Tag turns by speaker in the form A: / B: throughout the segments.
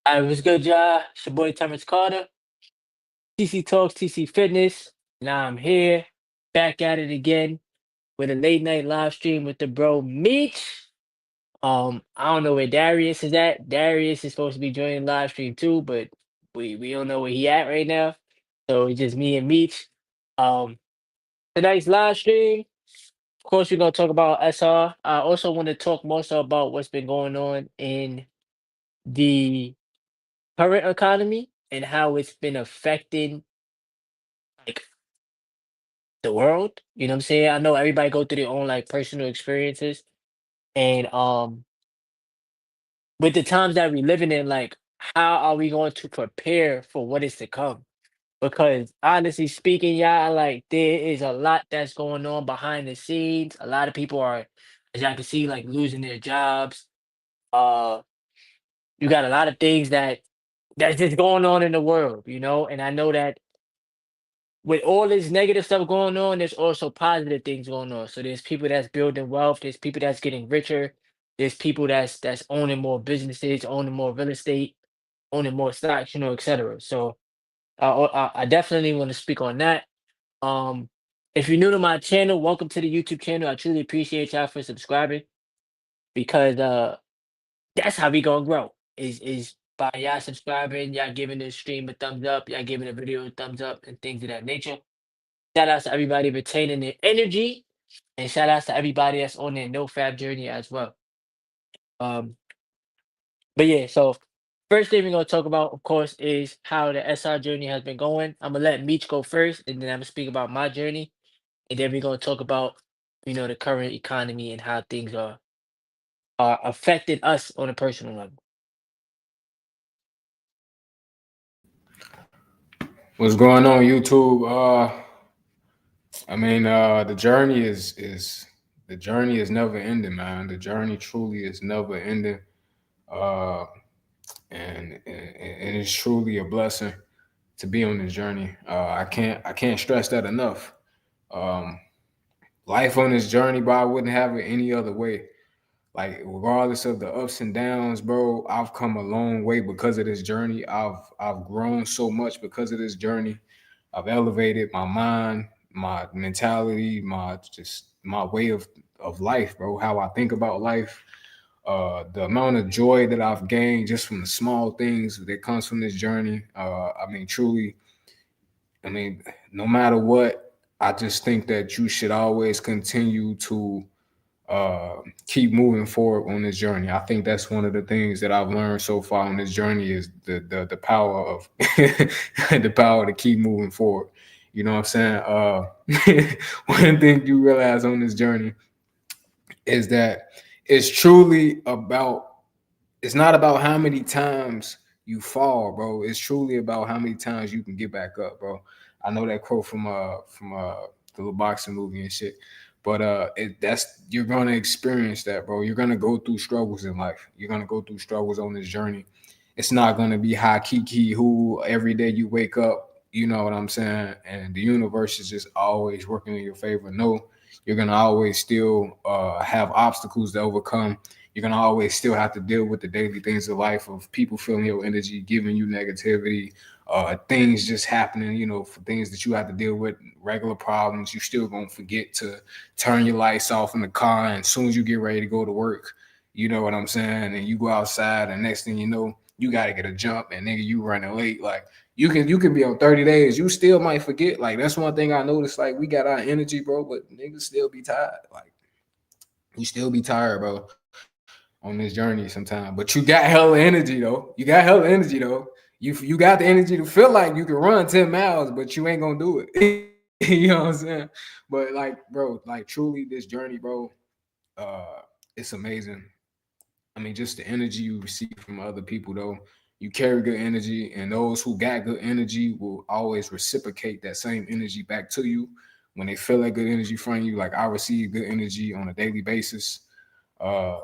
A: I was good, y'all. It's your boy Terrence Carter, TC Talks, TC Fitness. Now I'm here, back at it again with a late night live stream with the bro Meech. I don't know where Darius is at. Darius is supposed to be joining the live stream too, but we don't know where he at right now. So it's just me and Meech. Um, tonight's live stream. Of course, we're gonna talk about SR. I also want to talk more so about what's been going on in the current economy and how it's been affecting like the world. You know what I'm saying? I know everybody go through their own like personal experiences. And with the times that we living in, like how are we going to prepare for what is to come? Because honestly speaking, y'all, like there is a lot that's going on behind the scenes. A lot of people are, as y'all can see, like losing their jobs. Uh you got a lot of things that's just going on in the world, and I know that with all this negative stuff going on, there's also positive things going on. So there's people that's building wealth, there's people that's getting richer, there's people that's owning more businesses, owning more real estate, owning more stocks, etc. So I definitely want to speak on that. Um, if you're new to my channel, welcome to the YouTube channel. I truly appreciate y'all for subscribing because that's how we gonna grow. Is by y'all subscribing, y'all giving this stream a thumbs up, y'all giving the video a thumbs up, and things of that nature. Shout outs to everybody retaining their energy, and shout outs to everybody that's on their no fab journey as well. Um, but yeah, so first thing we're gonna talk about, of course, is how the SR journey has been going. I'm gonna let Meech go first, and then I'm gonna speak about my journey, and then we're gonna talk about the current economy and how things are affecting us on a personal level.
B: What's going on, YouTube? The journey is never ending, man. The journey truly is never ending, uh, and it's truly a blessing to be on this journey. I can't stress that enough. Um, Life on this journey, bro, I wouldn't have it any other way. Like regardless of the ups and downs, bro, I've come a long way because of this journey. I've grown so much because of this journey. I've elevated my mind, my mentality, my way of life, bro. How I think about life, the amount of joy that I've gained just from the small things that comes from this journey. Truly, no matter what, I just think that you should always continue to keep moving forward on this journey. I think that's one of the things that I've learned so far on this journey is the power of the power to keep moving forward. You know what I'm saying? One thing you realize on this journey is that it's truly about it's not about how many times you fall, bro. It's truly about how many times you can get back up, bro. I know that quote from the little boxing movie and shit. But that's you're gonna experience that, bro. You're gonna go through struggles in life. You're gonna go through struggles on this journey. It's not gonna be high kiki who every day you wake up, you know what I'm saying? And the universe is just always working in your favor. No, you're gonna always still have obstacles to overcome. You're gonna always still have to deal with the daily things of life of people feeling your energy, giving you negativity, things just happening, for things that you have to deal with, regular problems. You still gonna forget to turn your lights off in the car, and as soon as you get ready to go to work, you know what I'm saying, and you go outside, and next thing you know, you gotta get a jump, and nigga, you running late. Like you can be on 30 days, you still might forget. Like that's one thing I noticed. Like we got our energy, bro, but niggas still be tired. Like you still be tired, bro, on this journey sometimes. But you got hella energy though. You got hella energy though. You got the energy to feel like you can run 10 miles, but you ain't gonna do it. You know what I'm saying? But like, bro, like truly this journey, bro, it's amazing. Just the energy you receive from other people though. You carry good energy, and those who got good energy will always reciprocate that same energy back to you when they feel that good energy from you. Like I receive good energy on a daily basis. Uh,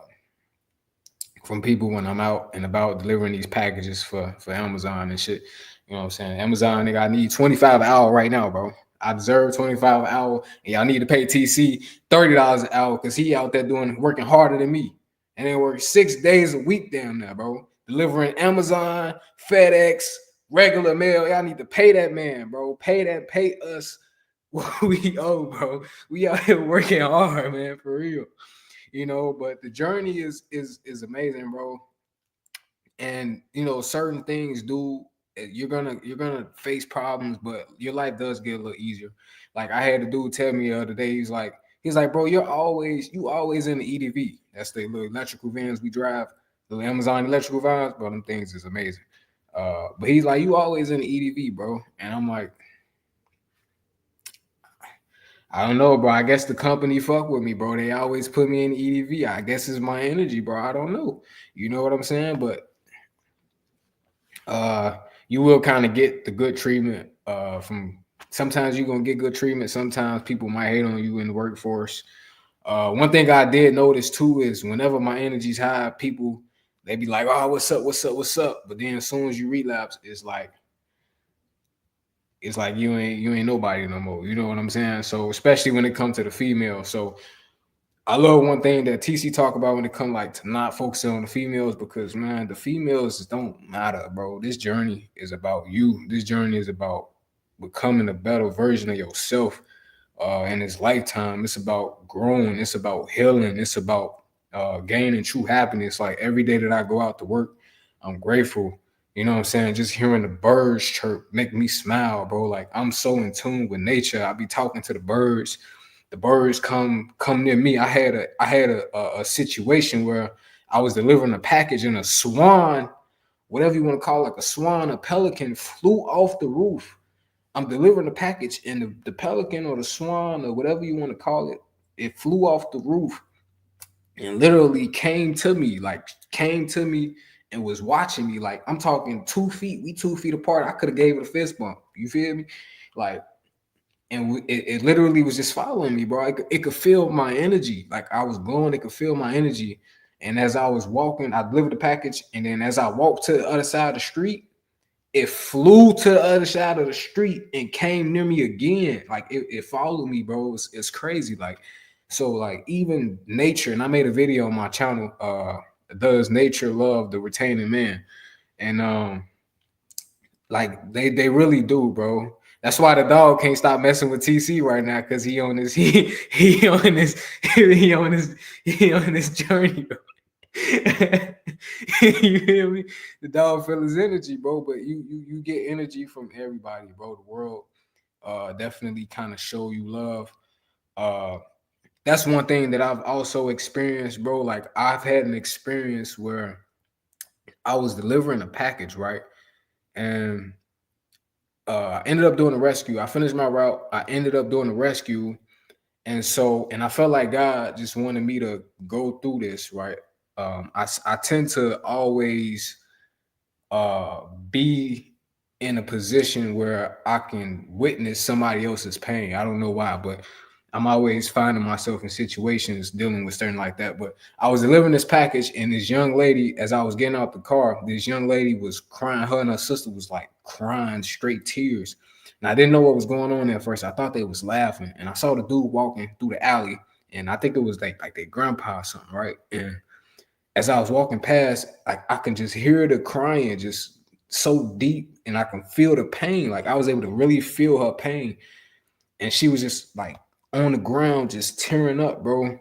B: from people when I'm out and about delivering these packages for Amazon and shit. You know what I'm saying? Amazon, nigga, I need 25 an hour right now, bro. I deserve 25 an hour, and y'all need to pay TC $30 an hour because he out there working harder than me. And they work 6 days a week damn now, bro. delivering Amazon, FedEx, regular mail. Y'all need to pay that man, bro. Pay us what we owe, bro. We out here working hard, man, for real. But the journey is amazing, bro. And certain things do, you're gonna face problems, but your life does get a little easier. Like I had a dude tell me the other day, he's like, bro, you always in the EDV. That's the little electrical vans we drive, the Amazon electrical vans, bro. Them things is amazing. But he's like, you always in the EDV, bro. And I'm like, I don't know, bro. I guess the company fuck with me, bro. They always put me in the EDV. I guess it's my energy, bro. I don't know. You know what I'm saying? But uh you will kind of get the good treatment from, sometimes you're gonna get good treatment, sometimes people might hate on you in the workforce. One thing I did notice too is whenever my energy's high, people, they be like, oh, what's up, but then as soon as you relapse, it's like you ain't nobody no more, you know what I'm saying? So especially when it comes to the female. So I love one thing that TC talk about when it comes like to not focusing on the females, because man, the females don't matter, bro. This journey is about you. This journey is about becoming a better version of yourself in this lifetime. It's about growing. It's about healing. It's about gaining true happiness. Like every day that I go out to work, I'm grateful. You know what I'm saying? Just hearing the birds chirp make me smile, bro. Like I'm so in tune with nature. I be talking to the birds. The birds come near me. I had a situation where I was delivering a package and a swan, whatever you want to call it, like a swan, a pelican flew off the roof. I'm delivering the package, and the pelican or the swan or whatever you want to call it, it flew off the roof and literally came to me and was watching me. Like I'm talking 2 feet, we 2 feet apart. I could have gave it a fist bump. You feel me? Like, and it literally was just following me, bro. It could feel my energy. Like I was glowing, it could feel my energy. And as I was walking, I delivered the package, and then as I walked to the other side of the street, it flew to the other side of the street and came near me again. Like it followed me, bro. It's crazy. Like, so like even nature, and I made a video on my channel, does nature love the retaining man? And like they really do, bro. That's why the dog can't stop messing with TC right now, because he on this he on this he on this journey, bro. You hear me? The dog feel his energy, bro. But you get energy from everybody, bro. The world definitely kind of show you love. Uh that's one thing that I've also experienced, bro. Like I've had an experience where I was delivering a package, right? And I ended up doing a rescue. I finished my route. I ended up doing a rescue. And I felt like God just wanted me to go through this, right? I tend to always uh, be in a position where I can witness somebody else's pain. I don't know why, but I'm always finding myself in situations dealing with certain like that. But I was delivering this package, and this young lady, as I was getting out the car, this young lady was crying. Her and her sister was like crying straight tears. And I didn't know what was going on at first. I thought they was laughing. And I saw the dude walking through the alley, and I think it was like their grandpa or something, right? And as I was walking past, I can just hear the crying just so deep, and I can feel the pain. Like I was able to really feel her pain. And she was just like on the ground, just tearing up, bro.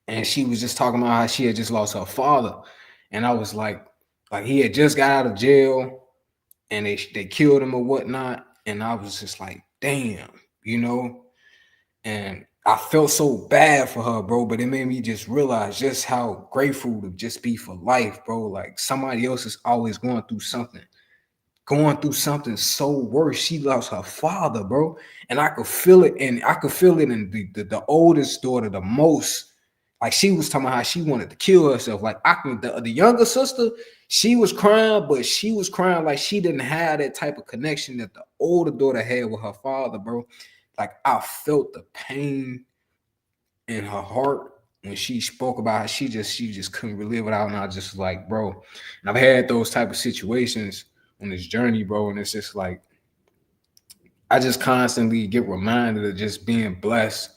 B: And she was just talking about how she had just lost her father. And I was like he had just got out of jail, and they killed him or whatnot. And I was just like, damn, you know? And I felt so bad for her, bro, but it made me just realize just how grateful to just be for life, bro. Like somebody else is always going through something so worse. She lost her father, bro. And I could feel it, and I could feel it in the oldest daughter the most. Like she was talking about how she wanted to kill herself. Like I can the younger sister, she was crying, but she was crying like she didn't have that type of connection that the older daughter had with her father, bro. Like I felt the pain in her heart when she spoke about how she just couldn't relive it out. And I just like, bro. And I've had those type of situations on this journey, bro. And it's just like I just constantly get reminded of just being blessed,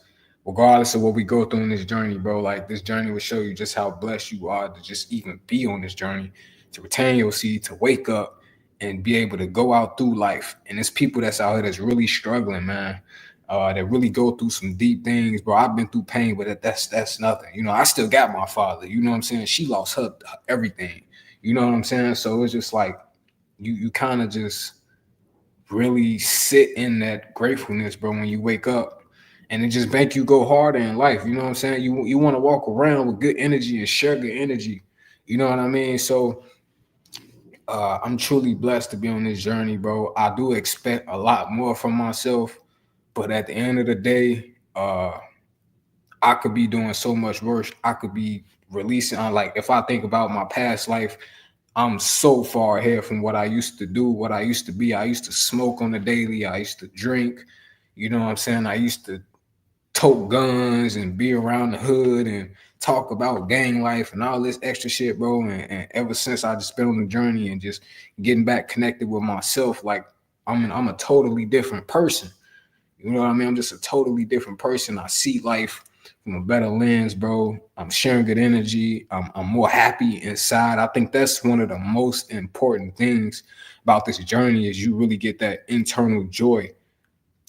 B: regardless of what we go through in this journey, bro. Like this journey will show you just how blessed you are to just even be on this journey. to retain your seed, to wake up and be able to go out through life. And it's people that's out here that's really struggling, man. That really go through some deep things, bro. I've been through pain, but that's nothing. You know, I still got my father. You know what I'm saying? She lost her everything. You know what I'm saying? So it's just like you kind of just really sit in that gratefulness, bro, when you wake up. And it just make you go harder in life. You know what I'm saying? You want to walk around with good energy and share good energy. You know what I mean? So I'm truly blessed to be on this journey, bro. I do expect a lot more from myself, but at the end of the day, I could be doing so much worse. I could be releasing on, like, if I think about my past life, I'm so far ahead from what I used to do, what I used to be. I used to smoke on the daily. I used to drink. You know what I'm saying? I used to tote guns and be around the hood and talk about gang life and all this extra shit, bro. And ever since I just been on the journey and just getting back connected with myself, like I'm a totally different person. You know what I mean? I'm just a totally different person. I see life from a better lens, bro. I'm sharing good energy. I'm more happy inside. I think that's one of the most important things about this journey is you really get that internal joy.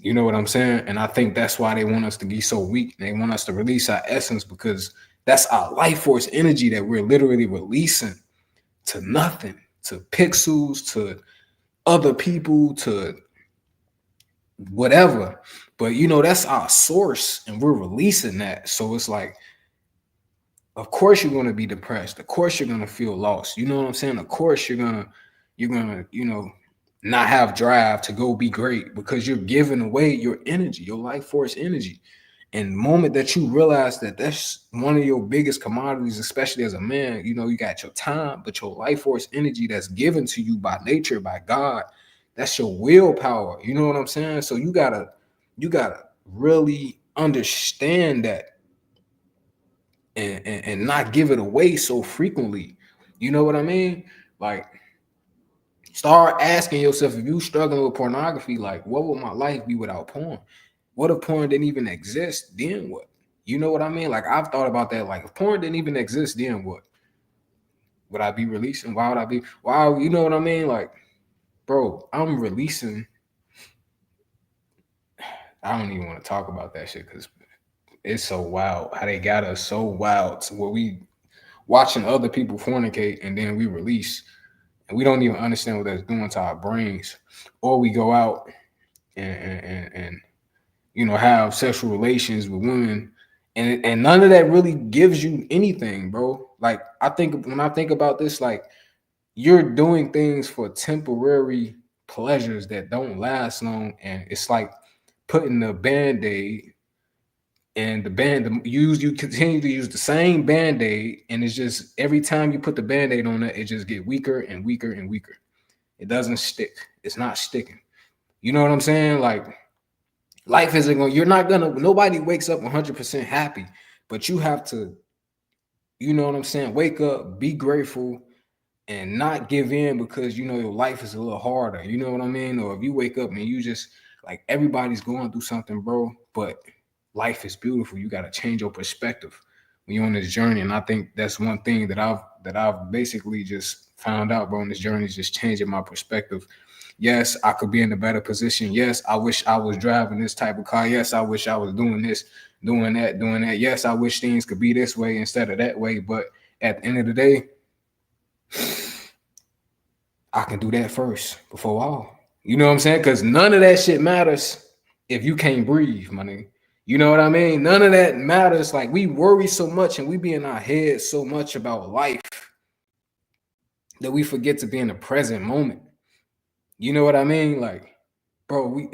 B: You know what I'm saying? And I think that's why they want us to be so weak. They want us to release our essence because that's our life force energy that we're literally releasing to nothing, to pixels, to other people, to whatever. But you know, that's our source and we're releasing that. So it's like, of course you're gonna be depressed. Of course you're gonna feel lost. You know what I'm saying? Of course you're gonna, not have drive to go be great because you're giving away your energy, your life force energy. And the moment that you realize that that's one of your biggest commodities, especially as a man, you got your time, but your life force energy that's given to you by nature, by God, that's your willpower. You know what I'm saying? So you gotta really understand that and not give it away so frequently. You know what I mean? Like, start asking yourself, if you struggling with pornography, like, what would my life be without porn? What if porn didn't even exist? Then what? You know what I mean? Like, I've thought about that. Like, if porn didn't even exist, then what? Would I be releasing? Why would I be? Why? You know what I mean? Like, bro, I'm releasing. I don't even want to talk about that shit because it's so wild how they got us so wild to where we watching other people fornicate and then we release and we don't even understand what that's doing to our brains. Or we go out and have sexual relations with women, and none of that really gives you anything, bro. Like, I think when I think about this, like, you're doing things for temporary pleasures that don't last long, and it's like putting the band-aid and you continue to use the same band-aid, and it's just every time you put the band-aid on it just get weaker and weaker and weaker. It doesn't stick. It's not sticking. You know what I'm saying? Like, life isn't going, you're not gonna, nobody wakes up 100% happy, but you have to, you know what I'm saying, wake up, be grateful, and not give in because your life is a little harder. You know what I mean? Or if you wake up and you just, like, everybody's going through something, bro, but life is beautiful. You got to change your perspective when you're on this journey. And I think that's one thing that I've basically just found out, bro, on this journey is just changing my perspective. Yes, I could be in a better position. Yes, I wish I was driving this type of car. Yes, I wish I was doing this, doing that, doing that. Yes, I wish things could be this way instead of that way. But at the end of the day, I can do that first before all. You know what I'm saying? Because none of that shit matters if you can't breathe, my nigga. You know what I mean? None of that matters. Like, we worry so much and we be in our head so much about life that we forget to be in the present moment. You know what I mean? Like, bro, we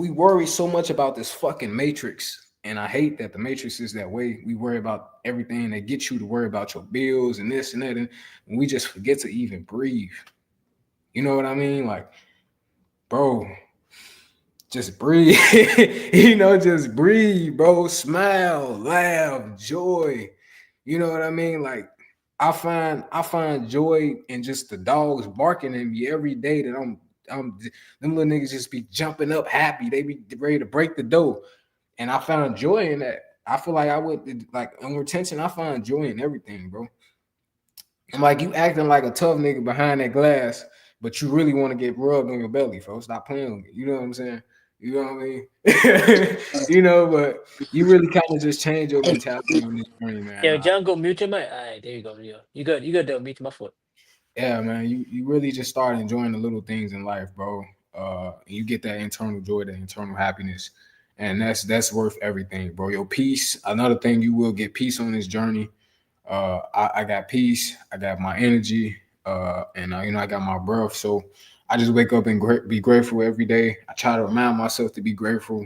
B: worry so much about this fucking matrix. And I hate that the matrix is that way. We worry about everything that gets you to worry about your bills and this and that. And we just forget to even breathe. You know what I mean? Like, bro, just breathe. Just breathe, bro. Smile, laugh, joy. You know what I mean? Like, I find joy in just the dogs barking at me every day that I'm them little niggas just be jumping up happy. They be ready to break the door. And I found joy in that. I feel like I would, like, on retention, I find joy in everything, bro. I'm like, you acting like a tough nigga behind that glass, but you really want to get rubbed on your belly, folks. Stop playing with me. You know what I'm saying? You know what I mean? But you really kind of just change your mentality on this journey, man.
A: Yo, Jungle, mute your mic. All right, there you go, yo. You good? You good though? Mute my foot.
B: Yeah, man. You really just start enjoying the little things in life, bro. You get that internal joy, that internal happiness, and that's worth everything, bro. Your peace. Another thing, you will get peace on this journey. I got peace. I got my energy, and I got my breath. So I just wake up and be grateful every day. I try to remind myself to be grateful,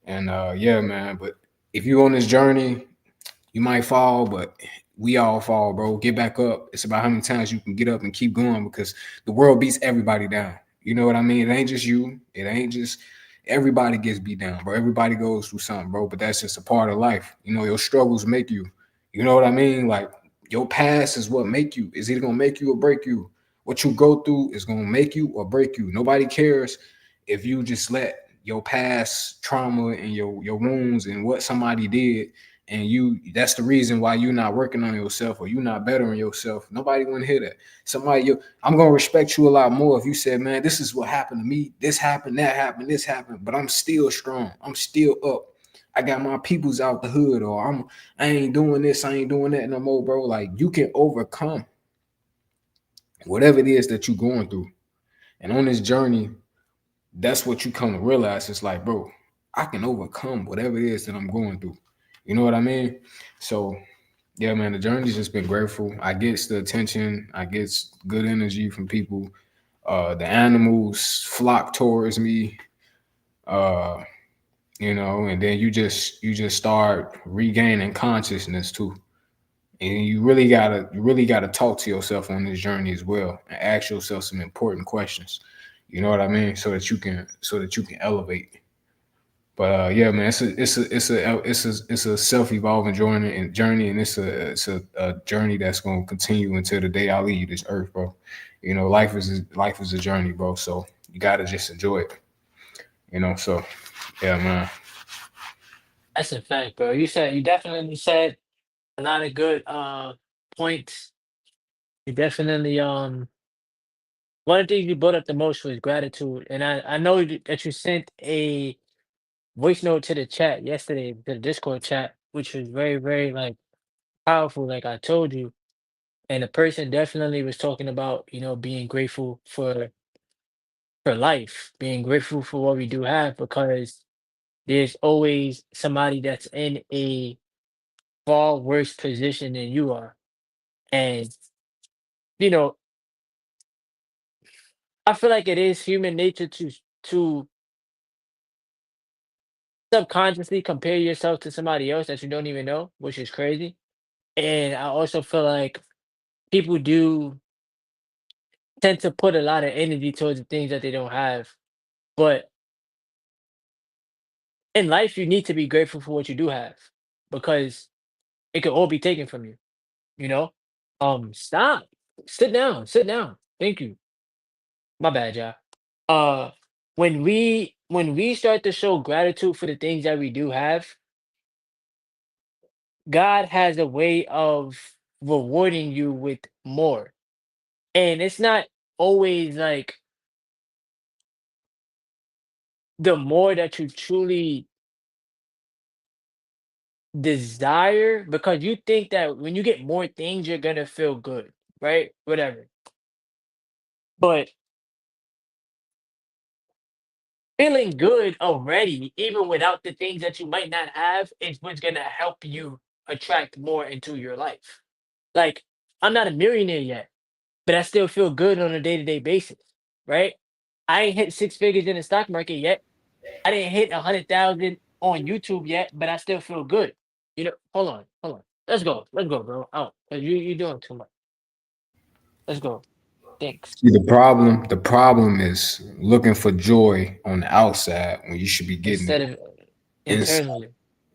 B: and yeah, man. But if you're on this journey, you might fall, but we all fall, bro. Get back up. It's about how many times you can get up and keep going because the world beats everybody down. You know what I mean? It ain't just you. It ain't just everybody gets beat down, bro. Everybody goes through something, bro. But that's just a part of life. Your struggles make you. You know what I mean? Like your past is what make you. Is either gonna make you or break you. What you go through is gonna make you or break you. Nobody cares if you just let your past trauma and your wounds and what somebody did and that's the reason why you're not working on yourself or you're not bettering yourself. Nobody want to hear that. I'm gonna respect you a lot more if you said, man, this is what happened to me. This happened, that happened, this happened, but I'm still strong. I'm still up. I got my peoples out the hood, or I ain't doing this, I ain't doing that no more, bro. Like you can overcome whatever it is that you're going through. And on this journey, that's what you come to realize. It's like, bro, I can overcome whatever it is that I'm going through. You know what I mean? So yeah, man, the journey's just been grateful. I get the attention, I get good energy from people. The animals flock towards me. Uh, and then you just start regaining consciousness too. And you really gotta talk to yourself on this journey as well and ask yourself some important questions. You know what I mean? So that you can elevate. But yeah, man, it's a self evolving journey, and it's a journey that's gonna continue until the day I leave this earth, bro. Life is a journey, bro. So you gotta just enjoy it, So yeah, man.
A: That's a fact, bro. You definitely said a lot of good points. You definitely one of the things you brought up the most was gratitude. And I know that you sent a voice note to the chat yesterday, to the Discord chat, which was very, very like powerful, like I told you. And the person definitely was talking about, being grateful for life, being grateful for what we do have, because there's always somebody that's in a far worse position than you are. And, you know, I feel like it is human nature to subconsciously compare yourself to somebody else that you don't even know, which is crazy. And I also feel like people do tend to put a lot of energy towards the things that they don't have. But in life, you need to be grateful for what you do have, because it could all be taken from you, you know? Stop. Sit down. Sit down. Thank you. My bad, y'all. Uh when we start to show gratitude for the things that we do have, God has a way of rewarding you with more. And it's not always like the more that you truly desire, because you think that when you get more things, you're gonna feel good, right? Whatever. But feeling good already, even without the things that you might not have, is what's gonna help you attract more into your life. Like, I'm not a millionaire yet, but I still feel good on a day-to-day basis, right? I ain't hit six figures in the stock market yet. I didn't hit 100,000 on YouTube yet, but I still feel good. Hold on, hold on. Let's go, bro. Oh, 'cause you doing too much. Let's go. Thanks.
B: See, the problem is looking for joy on the outside when you should be getting it
A: Instead of
B: inside.
A: internally.
B: You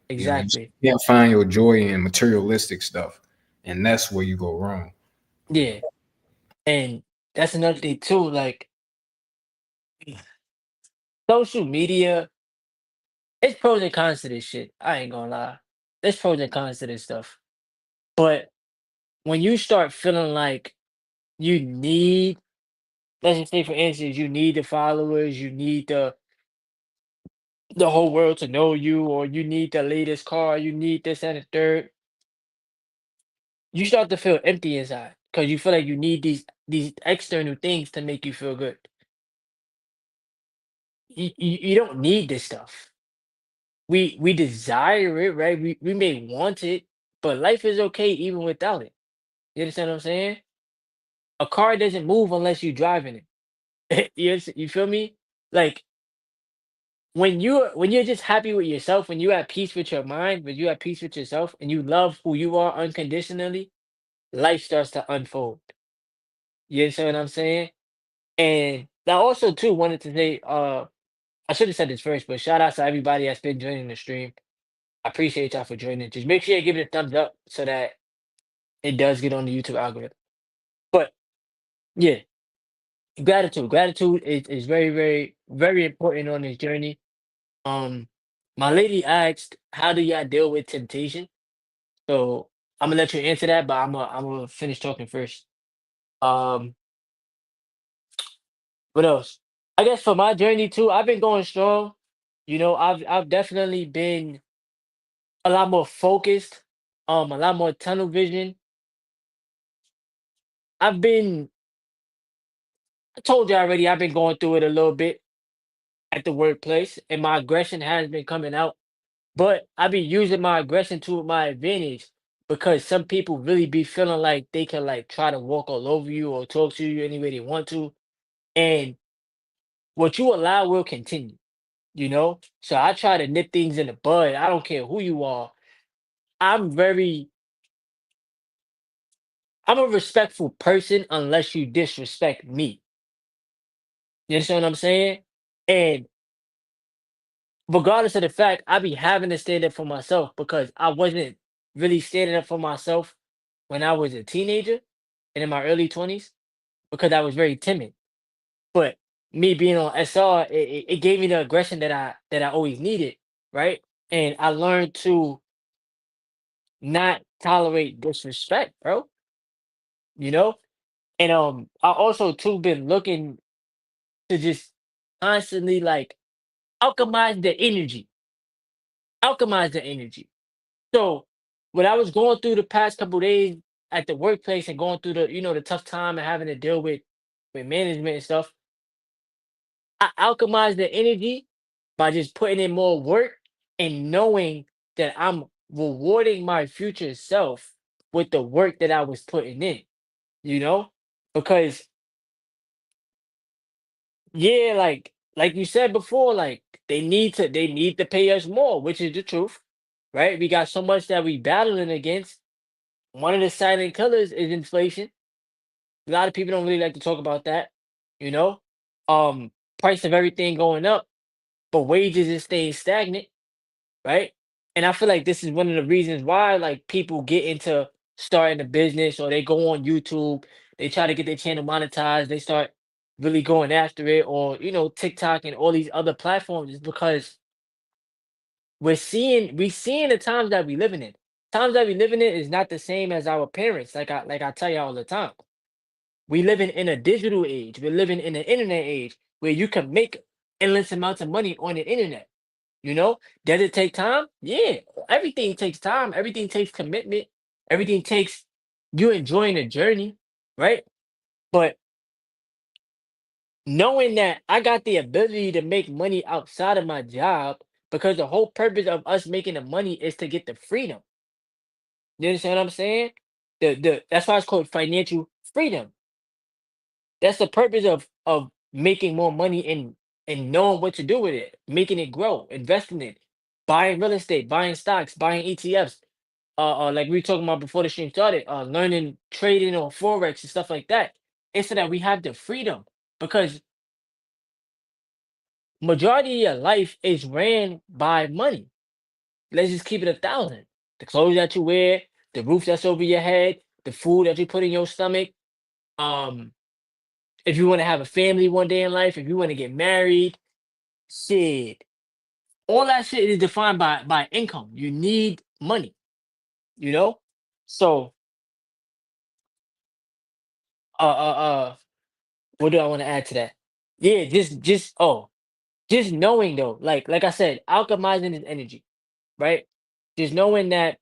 A: Exactly.
B: can't find your joy in materialistic stuff, and that's where you go wrong.
A: Yeah. And that's another thing too. Like, social media, it's pros and cons to this shit. I ain't gonna lie. There's pros and cons to this stuff. But when you start feeling like you need, let's just say for instance, you need the followers, you need the whole world to know you, or you need the latest car, you need this and the third, you start to feel empty inside because you feel like you need these external things to make you feel good. You don't need this stuff. We desire it, right? We may want it, but life is okay even without it. You understand what I'm saying? A car doesn't move unless you driving it. You feel me? Like when you're just happy with yourself, when you're at peace with your mind, when you're at peace with yourself, and you love who you are unconditionally, life starts to unfold. You understand what I'm saying? And I also too wanted to say, I should have said this first, but shout out to everybody that's been joining the stream. I appreciate y'all for joining. Just make sure you give it a thumbs up so that it does get on the YouTube algorithm. But yeah, gratitude. Gratitude is very, very, very important on this journey. Um, my lady asked, how do y'all deal with temptation? So I'm gonna let you answer that, but I'm gonna finish talking first. Um, what else? I guess for my journey too, I've been going strong. You know, I've definitely been a lot more focused, a lot more tunnel vision. I've been, I told you already, I've been going through it a little bit at the workplace, and my aggression has been coming out. But I be using my aggression to my advantage because some people really be feeling like they can like try to walk all over you or talk to you any way they want to. And what you allow will continue, you know? So I try to nip things in the bud. I don't care who you are. I'm very, I'm a respectful person unless you disrespect me. You understand what I'm saying? And regardless of the fact, I be having to stand up for myself because I wasn't really standing up for myself when I was a teenager and in my early 20s because I was very timid. But me being on SR, it gave me the aggression that I always needed, right? And I learned to not tolerate disrespect, bro. You know? And I also too been looking to just constantly like alchemize the energy. Alchemize the energy. So when I was going through the past couple days at the workplace and going through the tough time and having to deal with management and stuff, I alchemized the energy by just putting in more work and knowing that I'm rewarding my future self with the work that I was putting in, you know? Because yeah, like you said before, like they need to pay us more, which is the truth, right? We got so much that we battling against. One of the silent killers is inflation. A lot of people don't really like to talk about that, you know? Um, price of everything going up, but wages is staying stagnant, right? And I feel like this is one of the reasons why like people get into starting a business or they go on YouTube, they try to get their channel monetized, they start really going after it, or TikTok and all these other platforms is because we seeing the times that we living in. Times that we living in is not the same as our parents, like I tell you all the time. We living in a digital age. We're living in an internet age where you can make endless amounts of money on the internet. You know, does it take time? Yeah, everything takes time. Everything takes commitment. Everything takes you enjoying the journey, right? But knowing that I got the ability to make money outside of my job, because the whole purpose of us making the money is to get the freedom. You understand what I'm saying? The That's why it's called financial freedom. That's the purpose of making more money and knowing what to do with it, making it grow, investing it, buying real estate, buying stocks, buying ETFs. Like we were talking about before the stream started, learning trading or forex and stuff like that. It's so that we have the freedom because majority of your life is ran by money. Let's just keep it 1,000. The clothes that you wear, the roof that's over your head, the food that you put in your stomach. Um, if you want to have a family one day in life, if you want to get married, shit, all that shit is defined by income. You need money, you know. So what do I want to add to that? Yeah, just knowing though, like I said, alchemizing is energy, right? Just knowing that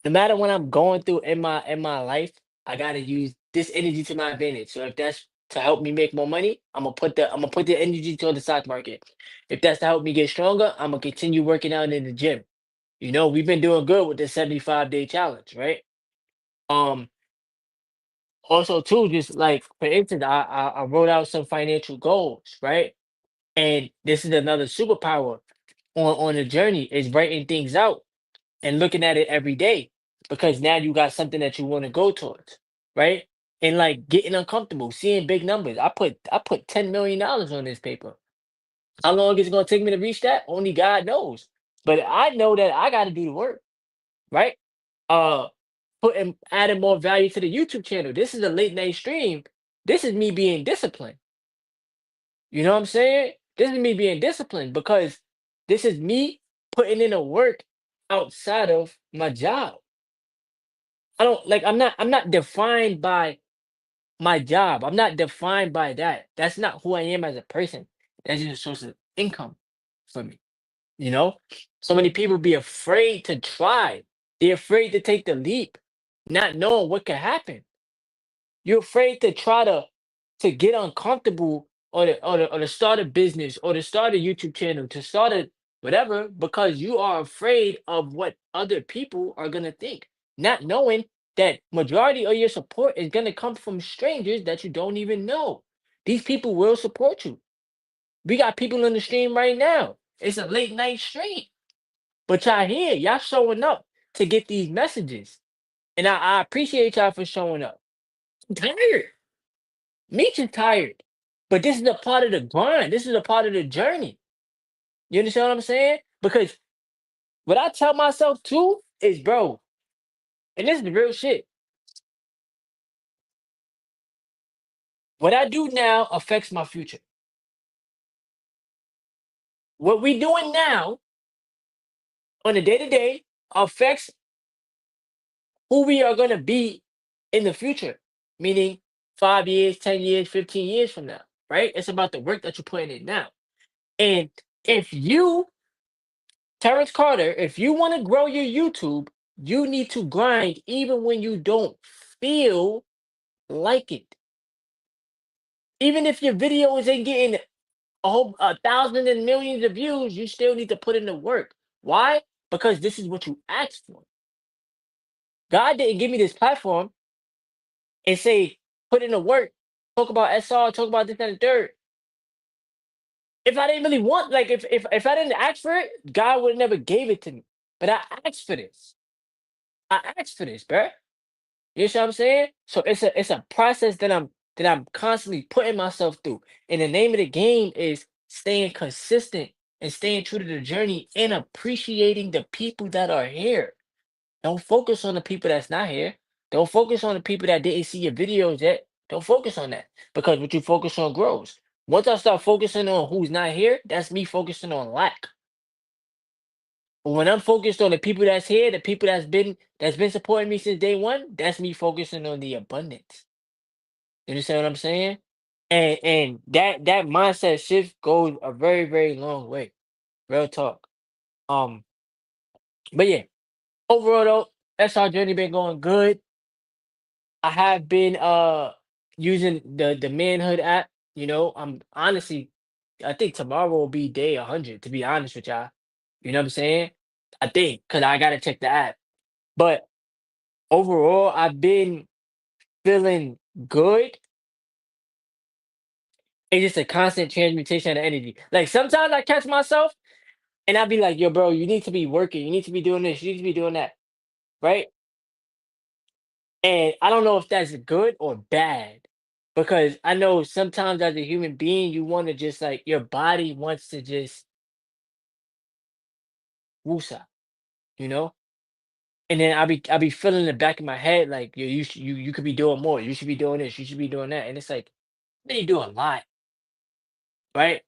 A: no matter what I'm going through in my life, I gotta use this energy to my advantage. So if that's to help me make more money, I'm gonna put the energy toward the stock market. If that's to help me get stronger, I'm gonna continue working out in the gym. You know, we've been doing good with the 75-day challenge, right? Um, Also too, just like for instance, I wrote out some financial goals, right? And this is another superpower on the journey is writing things out and looking at it every day because now you got something that you want to go towards, right? And like getting uncomfortable, seeing big numbers. I put $10 million on this paper. How long is it gonna take me to reach that? Only God knows. But I know that I got to do the work, right? Uh, Putting adding more value to the YouTube channel. This is a late night stream. This is me being disciplined. You know what I'm saying? This is me being disciplined because this is me putting in a work outside of my job. I don't like I'm not defined by my job. I'm not defined by that. That's not who I am as a person. That's just a source of income for me. You know? So many people be afraid to try. They're afraid to take the leap, not knowing what could happen. You're afraid to try to get uncomfortable or to start a business or to start a YouTube channel, to start a whatever, because you are afraid of what other people are gonna think, not knowing that majority of your support is gonna come from strangers that you don't even know. These people will support you. We got people in the stream right now. It's a late night stream, but y'all here, y'all showing up to get these messages, and I appreciate y'all for showing up. I'm tired. Meech is tired. But this is a part of the grind. This is a part of the journey. You understand what I'm saying? Because what I tell myself too is, bro, and this is the real shit. What I do now affects my future. What we doing now on a day to day affects who we are gonna be in the future. Meaning 5 years, 10 years, 15 years from now. Right? It's about the work that you're putting in now. And if you Terrence Carter, if you want to grow your YouTube, you need to grind even when you don't feel like it. Even if your video isn't getting a thousand and millions of views, you still need to put in the work. Why? Because this is what you asked for. God didn't give me this platform and say, put in the work, talk about SR, talk about this and the third. If I didn't really want, like, if I didn't ask for it, God would have never gave it to me. But I asked for this. I asked for this, bruh. You see what I'm saying? So it's a process that I'm constantly putting myself through. And the name of the game is staying consistent and staying true to the journey and appreciating the people that are here. Don't focus on the people that's not here. Don't focus on the people that didn't see your videos yet. Don't focus on that because what you focus on grows. Once I start focusing on who's not here, that's me focusing on lack. But when I'm focused on the people that's here, the people that's been supporting me since day one, that's me focusing on the abundance. You understand what I'm saying? And that mindset shift goes a very, very long way. Real talk. Um, but yeah, overall though, that's our journey been going good. I have been using the manhood app. You know, I'm honestly I think tomorrow will be day 100, to be honest with y'all. You know what I'm saying? I think, because I gotta check the app. But overall, I've been feeling good. It's just a constant transmutation of energy. Like sometimes I catch myself and I'll be like, yo, bro, you need to be working. You need to be doing this. You need to be doing that. Right. And I don't know if that's good or bad because I know sometimes as a human being, you want to just like your body wants to just woosah, you know? And then I'll be feeling in the back of my head like yo, you could be doing more. You should be doing this. You should be doing that. And it's like, man, you do a lot, right?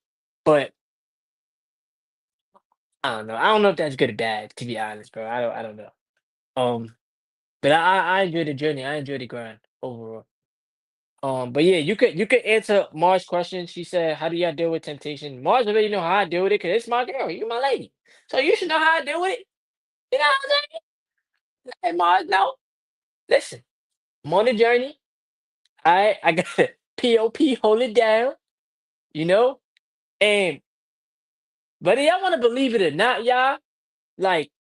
A: But I don't know. I don't know if that's good or bad, to be honest, bro. I don't know. Um, But I enjoy the journey. I enjoy the grind overall. But yeah, you could answer Mars' question. She said, "How do y'all deal with temptation?" Mars already know how I deal with it because it's my girl. You my lady, so you should know how I deal with it. You know what I'm saying? Hey Mars, no. Listen, I'm on the journey. I got to POP, hold it down. You know, and whether y'all want to believe it or not, y'all, like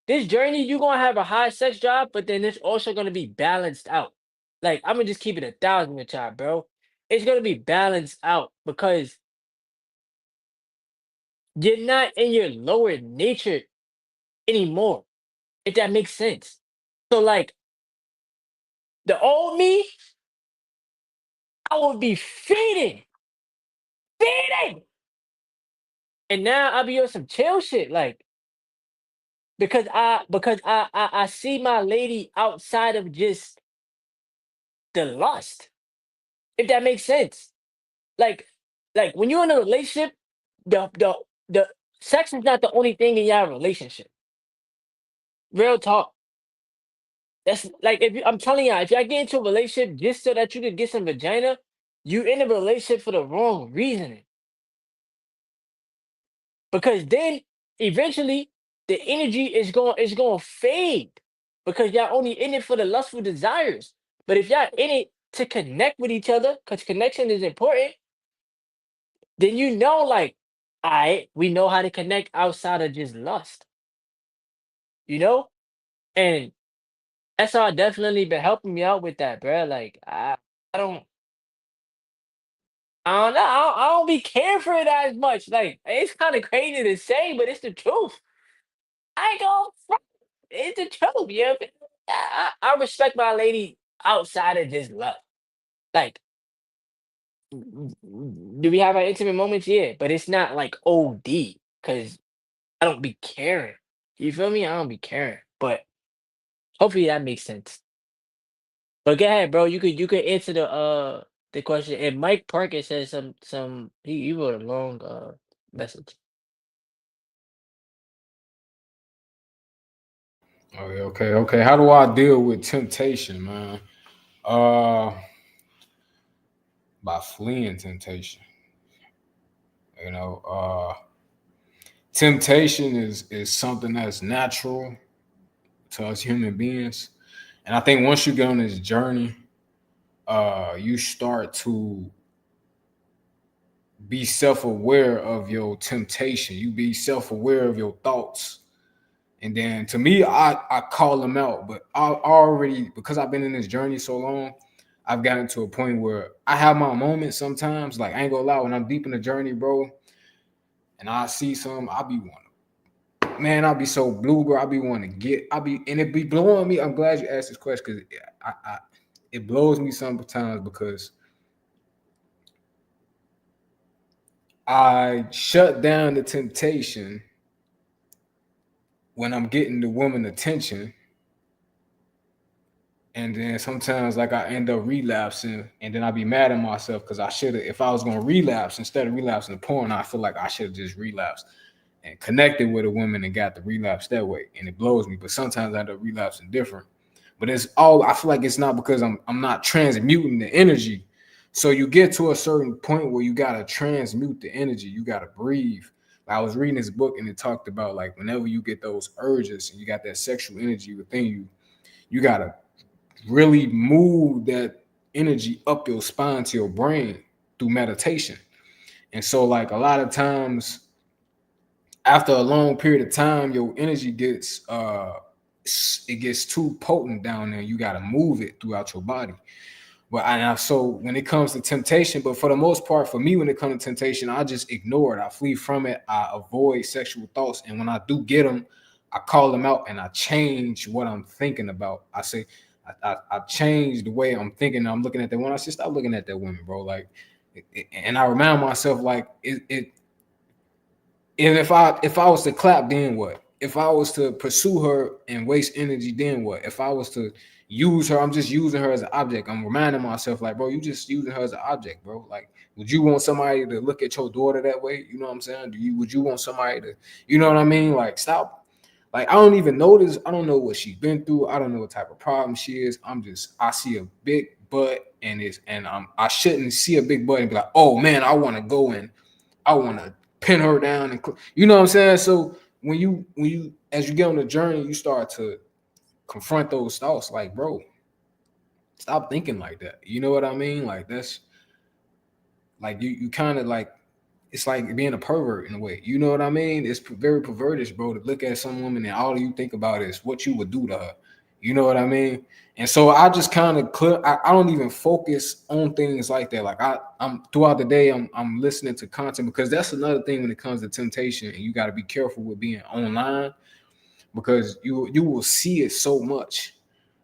A: this journey, you gonna have a high sex drive, but then it's also gonna be balanced out. Like I'm gonna just keep it 1,000 with y'all, bro. It's gonna be balanced out because you're not in your lower nature anymore, if that makes sense. So like the old me, I would be feeding, and now I'll be on some chill shit, like because I see my lady outside of just the lust, if that makes sense. Like like when you're in a relationship, the sex is not the only thing in your relationship. Real talk. That's like if I'm telling y'all, if y'all get into a relationship just so that you can get some vagina, you in a relationship for the wrong reasoning. Because then eventually the energy is going to fade because y'all only in it for the lustful desires. But if y'all in it to connect with each other, because connection is important, then you know like, all right, we know how to connect outside of just lust, you know? And SR definitely been helping me out with that, bro. Like I don't I don't know. I don't be caring for it as much. Like it's kind of crazy to say, but it's the truth. I ain't gonna front. It's the truth. Yeah, I respect my lady outside of just love. Like, do we have our intimate moments? Yeah, but it's not like OD because I don't be caring. You feel me? I don't be caring. But hopefully that makes sense. But go ahead, bro. You could answer the question. And Mike Parker says he wrote a long message.
B: Oh, yeah, okay, okay. How do I deal with temptation, man? Uh, by fleeing temptation. You know, temptation is something that's natural to us human beings, and I think once you get on this journey, you start to be self-aware of your temptation. You be self-aware of your thoughts. And then to me, I call them out. But I already, because I've been in this journey so long, I've gotten to a point where I have my moments sometimes. Like I ain't gonna lie, when I'm deep in the journey, bro, and I see some, I'll be one. Man, I'll be so blue, bro. I'll be wanting to get, I'll be, and it be blowing me. I'm glad you asked this question because it blows me sometimes because I shut down the temptation when I'm getting the woman attention, and then sometimes like I end up relapsing, and then I be mad at myself because I should have. If I was gonna relapse instead of relapsing to porn, I feel like I should have just relapsed and connected with a woman and got the relapse that way, and it blows me. But sometimes I end up relapsing different. But it's all I feel like it's not because I'm not transmuting the energy. So you get to a certain point where you gotta transmute the energy. You gotta breathe. I was reading this book and it talked about like whenever you get those urges and you got that sexual energy within you, you gotta really move that energy up your spine to your brain through meditation. And so, like a lot of times, after a long period of time, your energy gets it gets too potent down there. You got to move it throughout your body. But so when it comes to temptation, but for the most part, for me, when it comes to temptation, I just ignore it. I flee from it. I avoid sexual thoughts, and when I do get them, I call them out and I change what I'm thinking about. I say, I change the way I'm thinking. I'm looking at that one. I should stop looking at that woman, bro. Like, and I remind myself, like, and if I was to clap, then what? If I was to pursue her and waste energy, then what? If I was to use her, I'm just using her as an object. I'm reminding myself, like, bro, you just using her as an object, bro. Like, would you want somebody to look at your daughter that way? You know what I'm saying? Would you want somebody to, you know what I mean? Like, stop. Like I don't even notice. I don't know what she's been through. I don't know what type of problem she is. I see a big butt I shouldn't see a big butt and be like, oh man, I want to go and I want to pin her down and you know what I'm saying. So when you as you get on the journey, you start to confront those thoughts. Like, bro, stop thinking like that. You know what I mean? Like that's like you kind of like it's like being a pervert in a way. You know what I mean? It's very pervertish, bro, to look at some woman and all you think about is what you would do to her. You know what I mean? And so I just kind of I don't even focus on things like that. Like I'm throughout the day, I'm listening to content because that's another thing when it comes to temptation, and you got to be careful with being online because you will see it so much.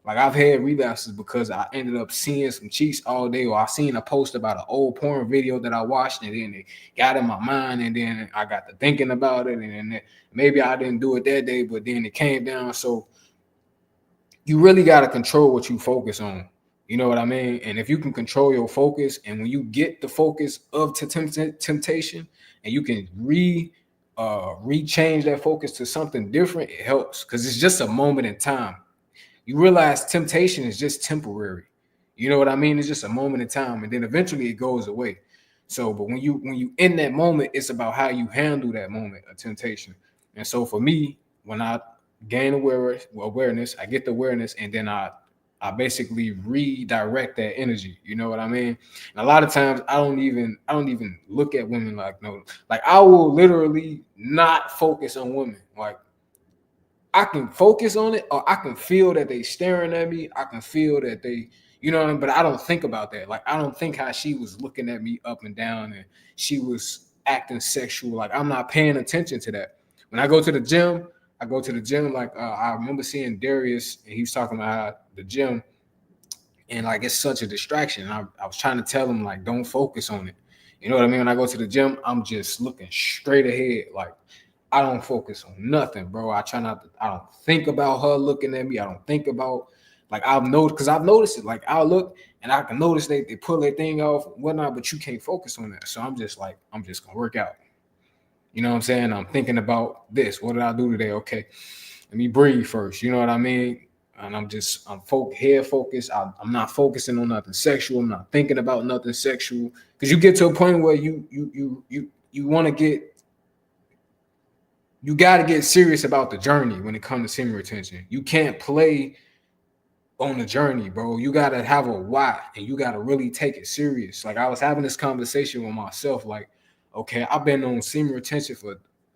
B: Like I've had relapses because I ended up seeing some cheats all day, or I seen a post about an old porn video that I watched, and then it got in my mind, and then I got to thinking about it, and then maybe I didn't do it that day, but then it came down. So you really got to control what you focus on. You know what I mean? And if you can control your focus, and when you get the focus of temptation, and you can rechange that focus to something different, it helps because it's just a moment in time. You realize temptation is just temporary. You know what I mean? It's just a moment in time, and then eventually it goes away. So, but when you in that moment, it's about how you handle that moment of temptation. And so for me, when I gain awareness, I get the awareness, and then I basically redirect that energy. You know what I mean? And a lot of times I don't even look at women like no, like I will literally not focus on women. Like I can focus on it, or I can feel that they staring at me. I can feel that they, you know what I mean? But I don't think about that. Like I don't think how she was looking at me up and down and she was acting sexual. Like I'm not paying attention to that. When I go to the gym, I go to the gym. Like I remember seeing Darius and he was talking about how the gym and like it's such a distraction. I was trying to tell him like don't focus on it. You know what I mean? When I go to the gym, I'm just looking straight ahead. Like I don't focus on nothing, bro. I try not to. I don't think about her looking at me. I don't think about like I've noticed it. Like I'll look and I can notice they pull their thing off and whatnot, but you can't focus on that. So I'm just like I'm just gonna work out. You know what I'm saying? I'm thinking about this. What did I do today? Okay, let me breathe first. You know what I mean? And head focused. I'm not focusing on nothing sexual. I'm not thinking about nothing sexual because you get to a point where you want to get you got to get serious about the journey when it comes to semen retention. You can't play on the journey, bro. You got to have a why and you got to really take it serious. Like I was having this conversation with myself, like, okay, I've been knowing semen retention.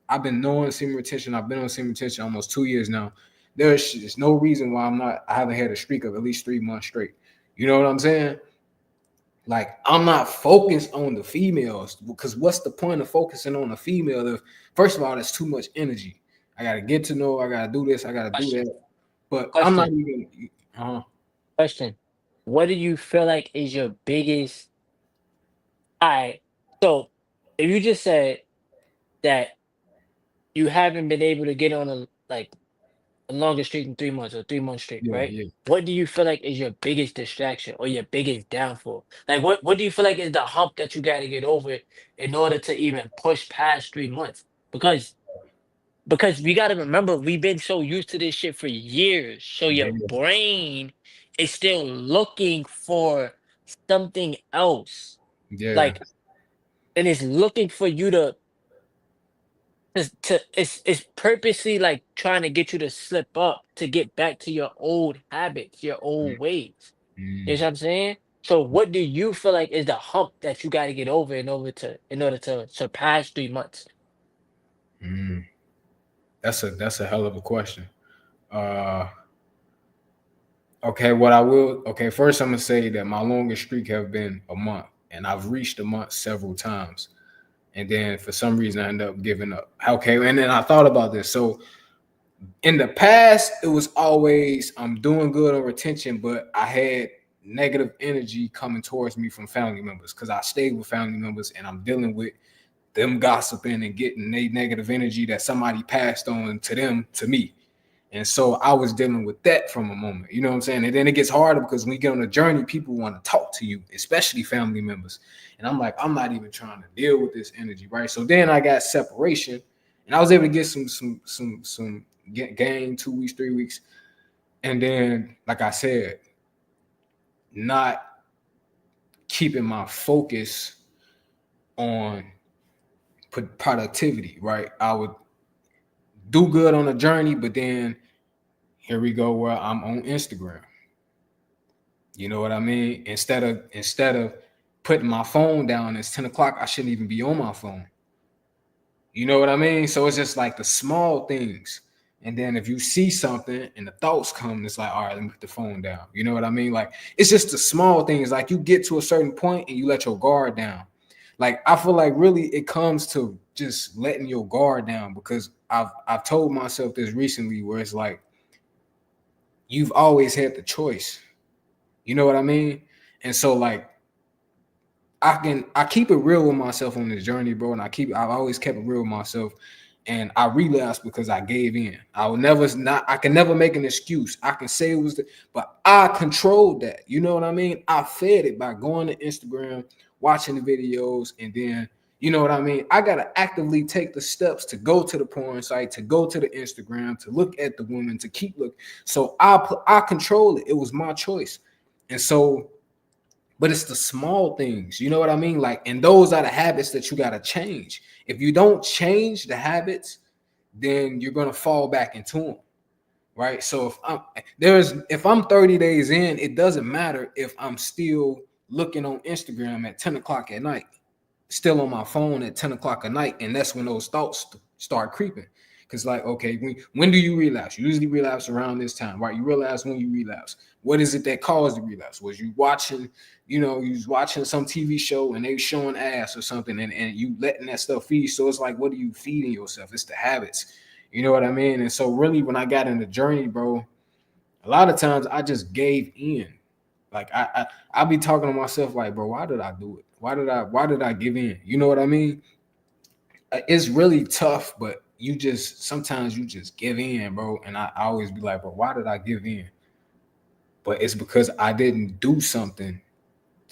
B: I've been on semen retention almost 2 years now. There's no reason why I haven't had a streak of at least 3 months straight. You know what I'm saying? Like I'm not focused on the females because what's the point of focusing on the female if first of all that's too much energy. I gotta get to know, I gotta do this, I gotta do
A: Question.
B: that. But I'm not
A: Question.
B: even
A: Question. What do you feel like is your biggest? I so if you just said that you haven't been able to get on a longer streak in 3 months or 3 months straight,
B: yeah,
A: right?
B: yeah.
A: What do you feel like is your biggest distraction or your biggest downfall? Like what do you feel like is the hump that you gotta get over in order to even push past 3 months? Because because we gotta remember we've been so used to this shit for years. So your
B: Yeah,
A: brain is still looking for something else.
B: yeah.
A: Like and it's looking for you to it's purposely like trying to get you to slip up to get back to your old habits, your old ways. You know
B: Mm,
A: what I'm saying? So what do you feel like is the hump that you got to get over in order to surpass 3 months?
B: mm. That's a hell of a question. Uh okay, okay, first I'm gonna say that my longest streak have been a month and I've reached a month several times. And then for some reason I ended up giving up. Okay, and then I thought about this. So in the past, it was always I'm doing good on retention, but I had negative energy coming towards me from family members because I stayed with family members and I'm dealing with them gossiping and getting negative energy that somebody passed on to them to me. And so I was dealing with that from a moment, you know what I'm saying? And then it gets harder because when you get on a journey, people want to talk to you, especially family members. And I'm like, I'm not even trying to deal with this energy, right? So then I got separation, and I was able to get some gain 2 weeks, 3 weeks, and then like I said, not keeping my focus on productivity. Right, I would do good on the journey, but then here we go where I'm on Instagram. You know what I mean? Instead of putting my phone down, it's 10 o'clock. I shouldn't even be on my phone. You know what I mean? So it's just like the small things. And then if you see something and the thoughts come, it's like, all right, let me put the phone down. You know what I mean? Like it's just the small things. Like you get to a certain point and you let your guard down. Like I feel like really it comes to just letting your guard down because I've told myself this recently where it's like you've always had the choice. You know what I mean? And so like I keep it real with myself on this journey, bro. And I've always kept it real with myself. And I relapsed because I gave in. I can never make an excuse. I can say it was but I controlled that. You know what I mean? I fed it by going to Instagram, watching the videos, and then you know what I mean? I gotta actively take the steps to go to the porn site, to go to the Instagram, to look at the women, to keep looking. So I control it. It was my choice. And so but it's the small things, you know what I mean? Like, and those are the habits that you got to change. If you don't change the habits, then you're going to fall back into them, right? So if I'm 30 days in, it doesn't matter if I'm still looking on Instagram at 10 o'clock at night, still on my phone at 10 o'clock at night, and that's when those thoughts start creeping. Because like, okay, when do you relapse? You usually relapse around this time, right? You realize when you relapse. What is it that caused the relapse? Was you watching, you was watching some TV show and they showing ass or something, and you letting that stuff feed. So it's like, what are you feeding yourself? It's the habits. You know what I mean? And so really when I got in the journey, bro, a lot of times I just gave in. Like I be talking to myself like, bro, why did I do it? Why did I give in? You know what I mean? It's really tough, but you just sometimes you just give in, bro. And I always be like, bro, why did I give in? But it's because I didn't do something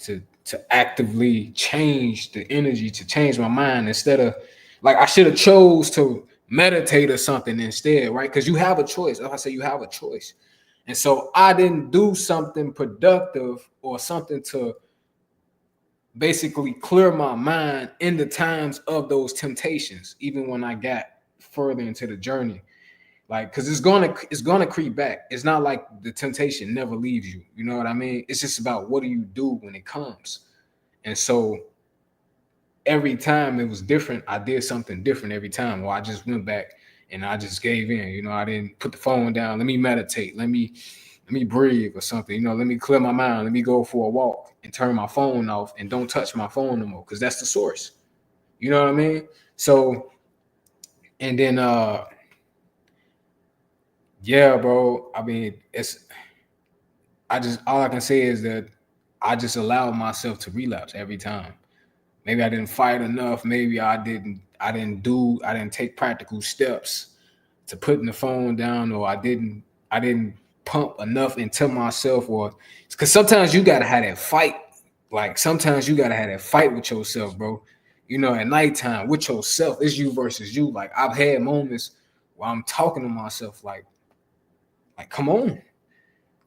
B: to actively change the energy, to change my mind instead of like I should have chose to meditate or something instead, right? Because you have a choice. Like I say, you have a choice. And so I didn't do something productive or something to basically clear my mind in the times of those temptations, even when I got further into the journey. Like, cause it's gonna creep back. It's not like the temptation never leaves you. You know what I mean? It's just about what do you do when it comes. And so every time it was different. I did something different every time. Or I just went back and I just gave in. I didn't put the phone down. Let me meditate. Let me breathe or something. Let me clear my mind. Let me go for a walk and turn my phone off and don't touch my phone no more because that's the source. You know what I mean? So and then yeah, bro. I mean, it's I just all I can say is that I just allowed myself to relapse every time. Maybe I didn't fight enough. Maybe I didn't take practical steps to putting the phone down, or I didn't pump enough into myself, or because sometimes you gotta have that fight. Like sometimes you gotta have that fight with yourself, bro. At nighttime with yourself. It's you versus you. Like I've had moments where I'm talking to myself like come on.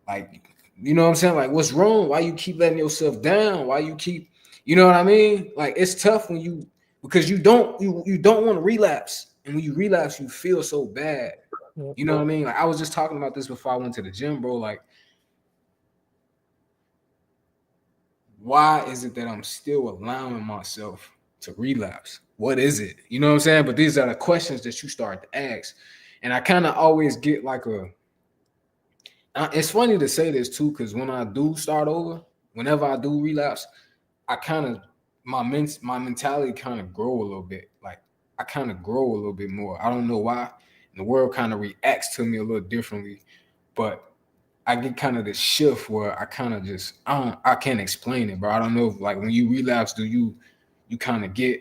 B: Like, you know what I'm saying? Like, what's wrong? Why you keep letting yourself down? Why you keep, you know what I mean? Like, it's tough when because you don't want to relapse. And when you relapse, you feel so bad.
A: Yep.
B: You know what I mean? Like, I was just talking about this before I went to the gym, bro. Like, why is it that I'm still allowing myself to relapse? What is it? You know what I'm saying? But these are the questions that you start to ask. And I kind of always get like it's funny to say this too, because when I do start over, whenever I do relapse, I kind of my mentality kind of grow a little bit. Like I kind of grow a little bit more. I don't know why. And the world kind of reacts to me a little differently, but I get kind of this shift where I kind of just I can't explain it, bro. I don't know if like when you relapse, do you kind of get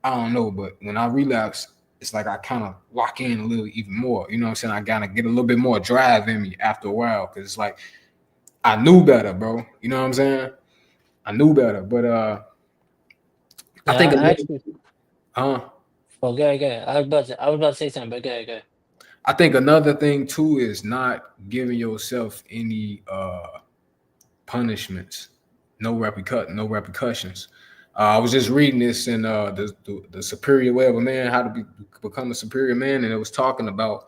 B: I don't know, but when I relapse, it's like I kind of lock in a little even more. You know what I'm saying? I gotta get a little bit more drive in me after a while because it's like I knew better, bro. You know what I'm saying? I knew better, but I
A: Yeah,
B: think
A: I
B: another
A: actually.
B: uh
A: Well, go ahead, go ahead. I was about to say something, but go ahead, go ahead.
B: I think another thing too is not giving yourself any punishments, no repercussions. I was just reading this in the Superior Way of a Man, how to become a superior man, and it was talking about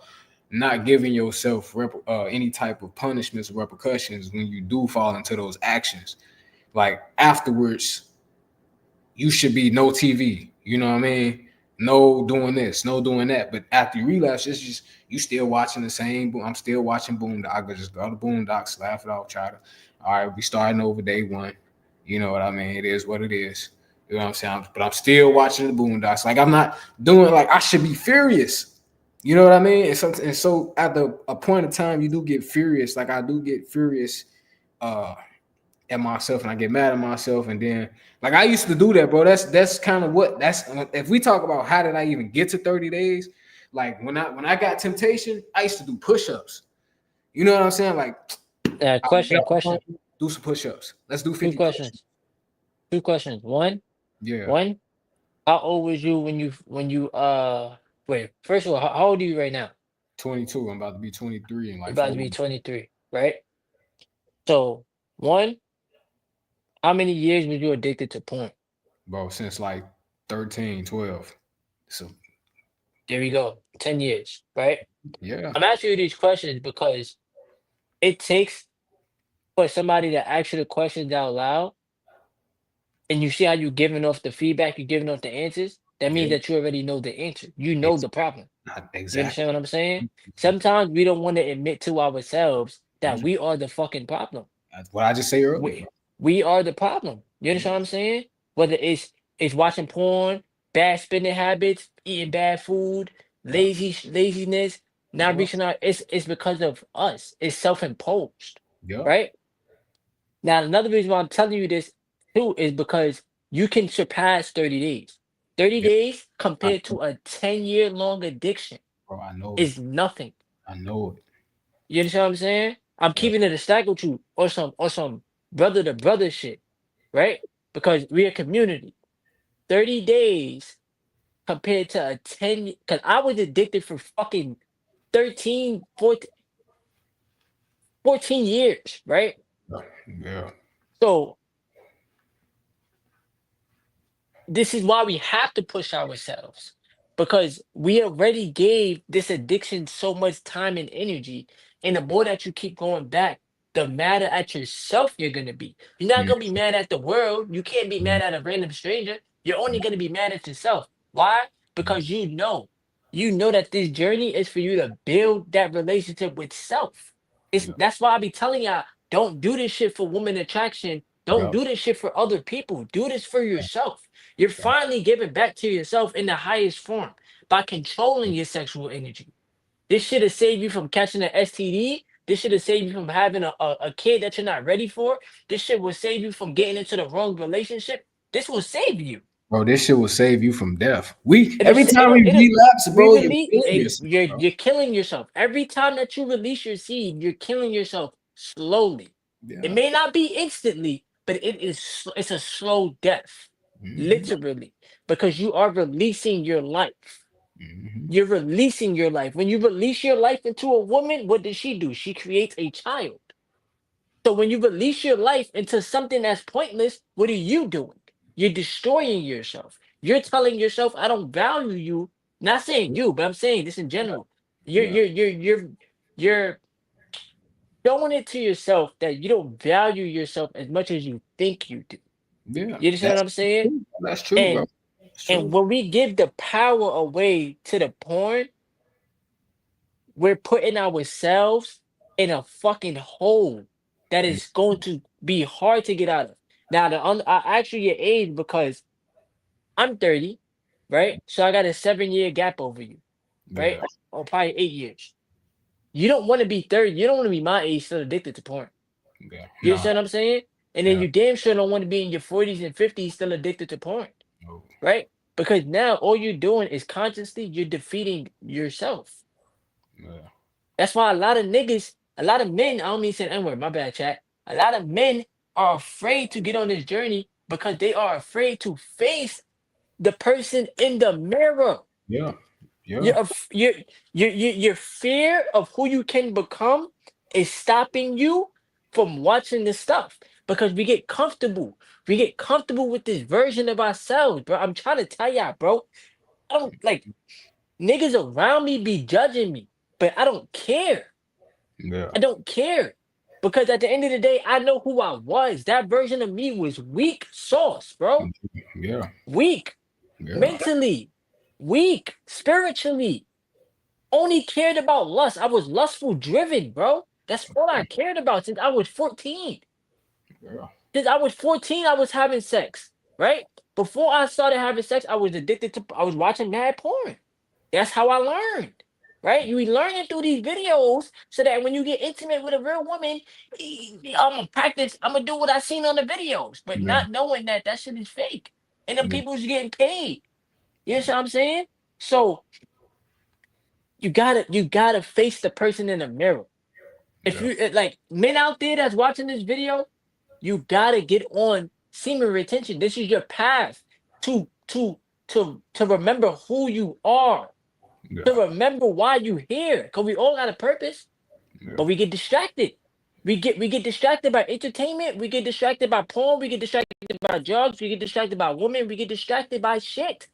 B: not giving yourself any type of punishments or repercussions when you do fall into those actions. Like afterwards, you should be no TV. You know what I mean? No doing this, no doing that. But after you relapse, it's just you still watching the same. I'm still watching Boondock. I could just go to Boondocks, laugh it off, try to. All right, we starting over day one. You know what I mean? It is what it is. You know what I'm saying? But I'm still watching the Boondocks. Like I'm not doing like I should be furious. You know what I mean? And so at a point of time, you do get furious. Like I do get furious. At myself and I get mad at myself and then like I used to do that, bro. That's kind of what that's if we talk about how did I even get to 30 days, like when I got temptation, I used to do push-ups. You know what I'm saying? Like I would get
A: Question,
B: off the
A: question,
B: phone, do some push-ups. Let's do
A: two
B: 50 push-ups.
A: questions, two questions.
B: Yeah,
A: One, how old was you when you wait, first of all, how old are you right now?
B: 22. I'm about to be 23 in
A: You're
B: like
A: about to
B: 4
A: be
B: months.
A: 23, right? So, one, how many years was you addicted to porn?
B: Bro, since like 13, 12. So
A: There we go. 10 years, right?
B: yeah,
A: I'm asking you these questions because it takes for somebody to ask you the questions out loud and you see how you're giving off the feedback, you're giving off the answers. That means
B: yeah.
A: that you already know the answer. You know
B: It's
A: the problem.
B: not
A: You
B: exactly.
A: understand what I'm saying? Sometimes we don't want to admit to ourselves that we are the fucking problem.
B: That's what I just say earlier,
A: we
B: bro.
A: we are the problem. You
B: Yeah,
A: understand what I'm saying? Whether it's watching porn, bad spending habits, eating bad food,
B: yeah,
A: laziness, not
B: yeah,
A: reaching out. It's because of us. It's self-imposed,
B: yeah,
A: right? Now another reason why I'm telling you this too is because you can surpass 30 days. 30
B: yeah.
A: days
B: I
A: compared
B: know,
A: to a 10-year long addiction
B: bro. I know it.
A: is nothing.
B: I know it.
A: You understand what I'm saying? I'm
B: Yeah,
A: keeping it a stack with you or some brother to brother shit, right? Because we're a community. 30 days compared to a 10 because I was addicted for fucking 13, 14, 14 years, right?
B: yeah,
A: So this is why we have to push ourselves because we already gave this addiction so much time and energy. And the more that you keep going back, the madder at yourself you're going to be. You're not
B: yeah,
A: going to be mad at the world. You can't be mad at a random stranger. You're only going to be mad at yourself. Why? Because you know that this journey is for you to build that relationship with self. It's
B: yeah,
A: that's why I be telling y'all, don't do this shit for woman attraction. Don't
B: yeah,
A: do this shit for other people. Do this for yourself. You're
B: yeah,
A: finally giving back to yourself in the highest form by controlling your sexual energy. This should have saved you from catching an STD. This should have saved you from having a kid that you're not ready for. This shit will save you from getting into the wrong relationship. This will save you.
B: bro. This shit will save you from death. We
A: It'll,
B: every
A: sa-
B: time
A: it'll,
B: we
A: it'll
B: relapse, bro, you're
A: re-release.
B: killing yourself, bro.
A: You're killing yourself. Every time that you release your seed, you're killing yourself slowly. It
B: Yeah.
A: may not be instantly, but it's a slow death,
B: Hmm.
A: literally, because you are releasing your life.
B: Hmm.
A: You're releasing your life. When you release your life into a woman, what does she do? She creates a child. So when you release your life into something that's pointless, what are you doing? You're destroying yourself. You're telling yourself, I don't value you. Not saying you, but I'm saying this in general. You're
B: Yeah.
A: you're you're you're you're showing it to yourself that you don't value yourself as much as you think you do.
B: Yeah.
A: You understand what I'm saying?
B: That's true, bro.
A: And
B: That's
A: and
B: true.
A: when we give the power away to the porn, we're putting ourselves in a fucking hole that is going to be hard to get out of. Now, I asked you your age because I'm 30, right? So I got a 7-year gap over you, right?
B: Yeah.
A: Or probably 8 years. You don't want to be 30. You don't want to be my age still addicted to porn.
B: Yeah.
A: You
B: Nah.
A: understand what I'm saying? And then
B: Yeah.
A: you damn sure don't want to be in your 40s and 50s still addicted to porn,
B: No.
A: right? Because now all you're doing is consciously you're defeating yourself.
B: Yeah.
A: That's why a lot of niggas, a lot of men, I don't mean saying N-word, my bad, chat. A lot of men are afraid to get on this journey because they are afraid to face the person in the mirror.
B: Yeah. Yeah.
A: Your fear of who you can become is stopping you from watching this stuff because we get comfortable. We get comfortable with this version of ourselves, bro. I'm trying to tell y'all, bro. I don't like niggas around me be judging me, but I don't care.
B: Yeah.
A: I don't care because at the end of the day, I know who I was. That version of me was weak sauce, bro.
B: Yeah.
A: Weak
B: Yeah.
A: mentally, weak spiritually. Only cared about lust. I was lustful driven, bro. That's all I cared about since I was 14.
B: Yeah.
A: Since I was 14, I was having sex, right? Before I started having sex, I was addicted to, I was watching mad porn. That's how I learned, right? You be learning through these videos so that when you get intimate with a real woman, I'm gonna practice, I'm gonna do what I seen on the videos, but
B: Yeah.
A: not knowing that that shit is fake. And them
B: Yeah.
A: people's getting paid. You know what I'm saying? So you gotta face the person in the mirror. If
B: Yeah.
A: you like men out there that's watching this video, you gotta get on semen retention. This is your path to remember who you are, to
B: Yeah.
A: remember why you here. Cause we all got a purpose,
B: Yeah.
A: but we get distracted. We get distracted by entertainment. We get distracted by porn. We get distracted by drugs. We get distracted by women. We get distracted by shit,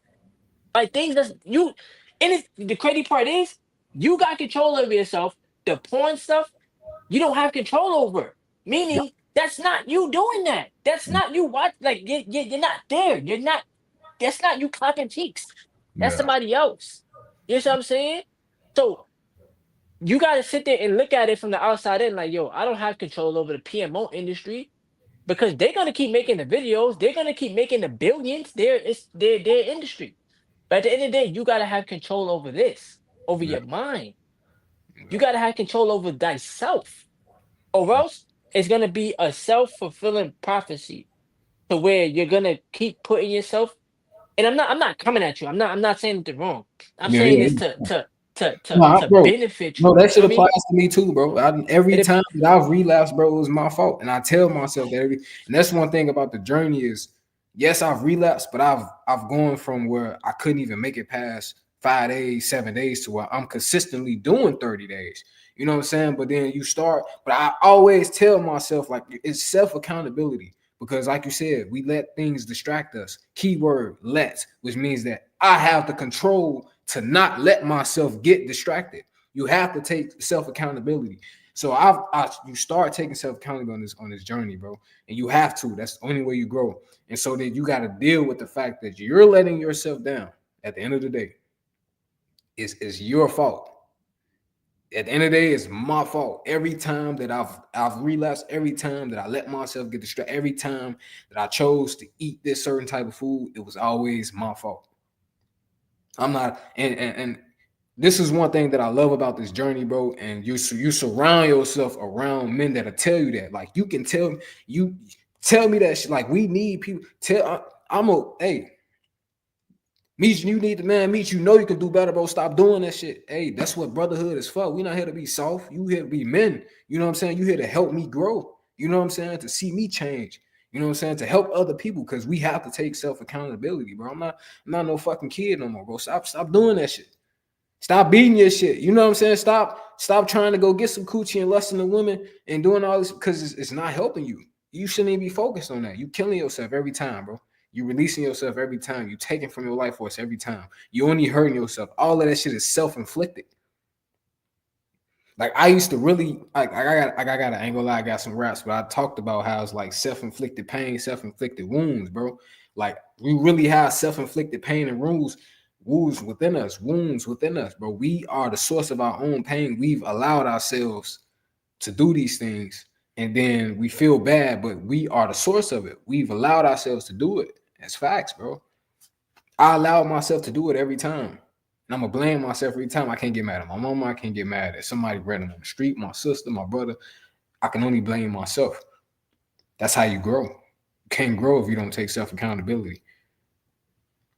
A: by things that's you. And the crazy part is, you got control over yourself. The porn stuff you don't have control over. Meaning that's not you doing that. That's not you watch like you're not there. You're not that's not you clapping cheeks. That's
B: Yeah.
A: somebody else. You know what I'm saying? So you gotta sit there and look at it from the outside in, like, yo, I don't have control over the PMO industry because they're gonna keep making the videos, they're gonna keep making the billions. It's their industry. But at the end of the day, you gotta have control over this, over
B: Yeah.
A: your mind. You
B: Yeah.
A: gotta have control over thyself. Or else it's gonna be a self-fulfilling prophecy to where you're gonna keep putting yourself. And I'm not coming at you. I'm not saying anything wrong. I'm
B: Yeah.
A: saying this
B: Yeah. Nah,
A: to
B: bro.
A: benefit
B: No,
A: you.
B: that
A: You feel
B: shit
A: me?
B: applies to me too, bro. Every
A: It,
B: time that I've relapsed, bro, it was my fault, and I tell myself that and that's one thing about the journey is, yes, I've relapsed, but I've gone from where I couldn't even make it past 5 days, 7 days to where I'm consistently doing 30 days. You know what I'm saying? But then you start, but I always tell myself like it's self accountability because, like you said, we let things distract us. Keyword let, which means that I have the control to not let myself get distracted. You have to take self accountability. So you start taking self accountability on this journey, bro, and you have to. That's the only way you grow. And so then you got to deal with the fact that you're letting yourself down. At the end of the day, it's your fault. At the end of the day, it's my fault. Every time that I've relapsed, every time that I let myself get distracted, every time that I chose to eat this certain type of food, it was always my fault. I'm not, and this is one thing that I love about this journey, bro. And you surround yourself around men that'll tell you that. Like you can tell me that shit. Like we need people. I'm a hey. Meet you need the man. Meet you know you can do better, bro. Stop doing that shit. Hey, that's what brotherhood is for. We not here to be soft. You here to be men. You know what I'm saying? You here to help me grow. You know what I'm saying? To see me change. You know what I'm saying? To help other people because we have to take self accountability, bro. I'm not no fucking kid no more, bro. Stop doing that shit. Stop beating your shit. You know what I'm saying? Stop trying to go get some coochie and lusting the women and doing all this because it's not helping you. You shouldn't even be focused on that. You killing yourself every time, bro. You releasing yourself every time. You taking from your life force every time. You only hurting yourself. All of that shit is self-inflicted. Like I used to really I got an angle. I got some raps, but I talked about how it's like self-inflicted pain, self-inflicted wounds, bro. Like we really have self-inflicted pain and wounds within us, bro. We are the source of our own pain. We've allowed ourselves to do these things, and then we feel bad, but we are the source of it. We've allowed ourselves to do it. That's facts, bro. I allow myself to do it every time. And I'm gonna blame myself every time. I can't get mad at my mama. I can't get mad at somebody random on the street, my sister, my brother. I can only blame myself. That's how you grow. You can't grow if you don't take self accountability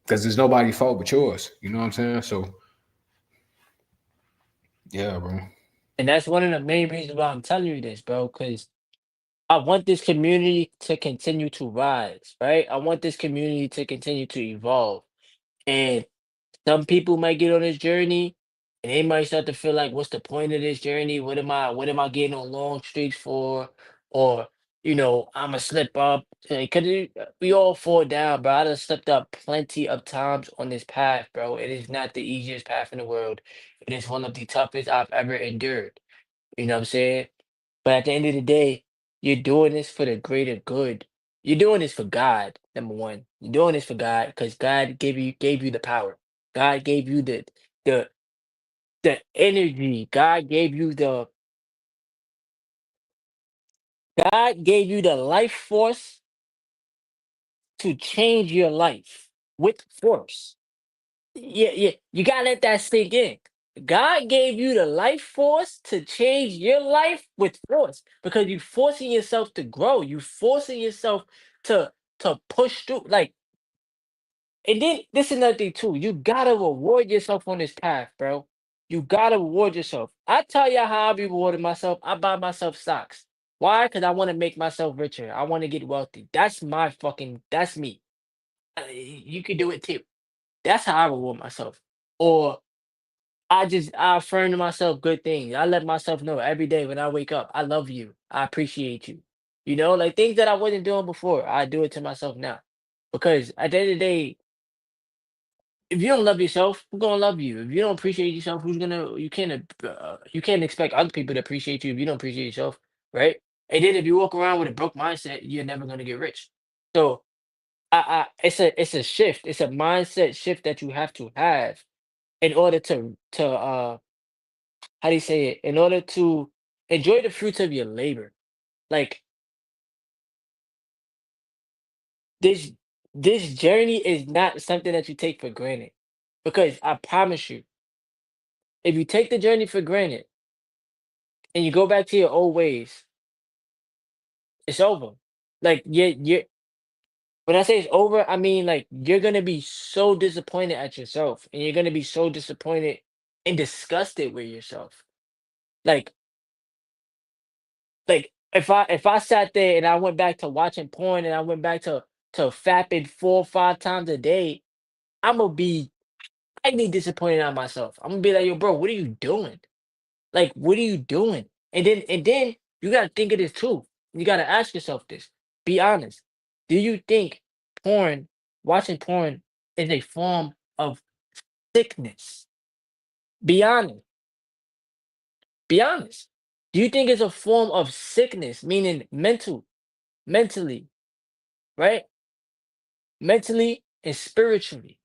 B: because there's nobody's fault but yours. You know what I'm saying? So yeah, bro.
A: and that's one of the main reasons why I'm telling you this, bro, because I want this community to continue to rise, right? I want this community to continue to evolve. And Some people might get on this journey and they might start to feel like, what's the point of this journey? What am I getting on long streaks for? Or, I'ma slip up. Cause we all fall down, bro. I done slipped up plenty of times on this path, bro. It is not the easiest path in the world. It is one of the toughest I've ever endured. You know what I'm saying? But at the end of the day, you're doing this for the greater good. You're doing this for God, number one. You're doing this for God because God gave you the power. God gave you the the energy. God gave you the life force to change your life with force. Yeah, yeah. You gotta let that sink in. God gave you the life force to change your life with force because you forcing yourself to grow. You forcing yourself to push through. Like, and then this is another thing too. You gotta reward yourself on this path, bro. You gotta reward yourself. I tell you how I be rewarding myself. I buy myself stocks. Why? Because I want to make myself richer. I want to get wealthy. That's me. You could do it too. That's how I reward myself. Or I affirm to myself good things. I let myself know every day when I wake up, I love you. I appreciate you. Like things that I wasn't doing before, I do it to myself now. Because at the end of the day, if you don't love yourself, who's gonna love you? If you don't appreciate yourself, who's gonna you can't expect other people to appreciate you if you don't appreciate yourself, right? And then if you walk around with a broke mindset, you're never gonna get rich. So it's a shift, it's a mindset shift that you have to have in order to how do you say it? In order to enjoy the fruits of your labor. Like this this journey is not something that you take for granted. Because I promise you, if you take the journey for granted and you go back to your old ways, it's over. Like you're when I say it's over, I mean like you're gonna be so disappointed at yourself and you're gonna be so disappointed and disgusted with yourself. Like if I sat there and I went back to watching porn and I went back to fapping 4 or 5 times a day, I'm gonna be highly disappointed at myself. I'm gonna be like, yo, bro, what are you doing? Like, what are you doing? And then you gotta think of this too. You gotta ask yourself this. Be honest. Do you think porn, watching porn, is a form of sickness? Be honest. Be honest. Do you think it's a form of sickness, meaning mentally, right? Mentally and spiritually.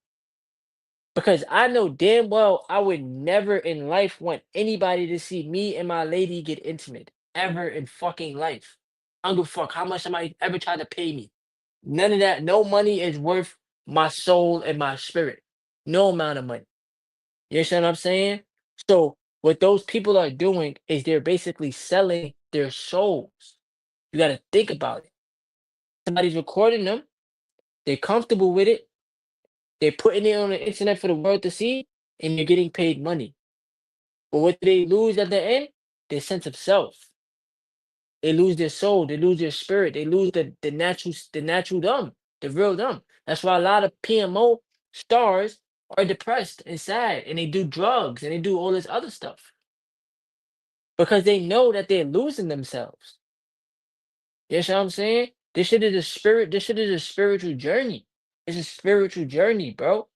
A: Because I know damn well I would never in life want anybody to see me and my lady get intimate. Ever in fucking life. I don't give a fuck how much somebody ever tried to pay me. None of that. No money is worth my soul and my spirit. No amount of money. You understand what I'm saying? So what those people are doing is they're basically selling their souls. You gotta think about it. Somebody's recording them, they're comfortable with it, they're putting it on the internet for the world to see, and you're getting paid money. But what do they lose at the end? Their sense of self. They lose their soul. They lose their spirit. They lose the natural them, the real them. That's why a lot of PMO stars are depressed and sad, and they do drugs and they do all this other stuff because they know that they're losing themselves. You know what I'm saying? This shit is a spirit. This shit is a spiritual journey. It's a spiritual journey, bro.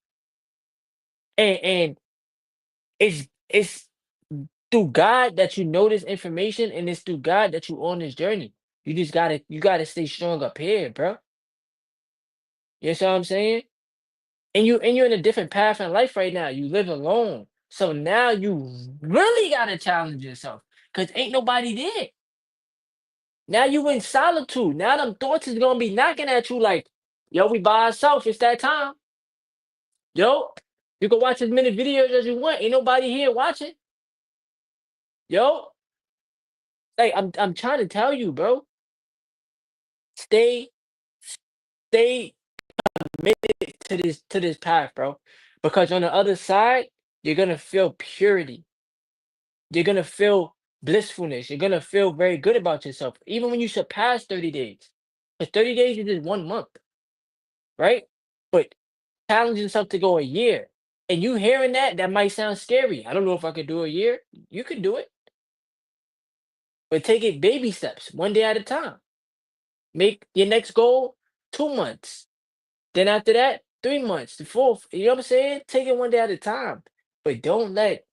A: And it's through God that you know this information, and it's through God that you on this journey. You gotta stay strong up here, bro. You know what I'm saying? And you're in a different path in life right now. You live alone. So now you really gotta challenge yourself. Cause ain't nobody there. Now you in solitude. Now them thoughts is gonna be knocking at you like, yo, we by ourselves. It's that time. Yo, you can watch as many videos as you want. Ain't nobody here watching. Yo, like I'm trying to tell you, bro. Stay, stay committed to this path, bro. Because on the other side, you're gonna feel purity. You're gonna feel blissfulness. You're gonna feel very good about yourself, even when you surpass 30 days. Because 30 days is just 1 month, right? But challenge yourself to go a year, And you hearing that, that might sound scary. I don't know if I could do a year. You could do it, but take it baby steps, one day at a time. Make your next goal 2 months. Then after that, 3 months, the fourth. You know what I'm saying? Take it one day at a time. But don't let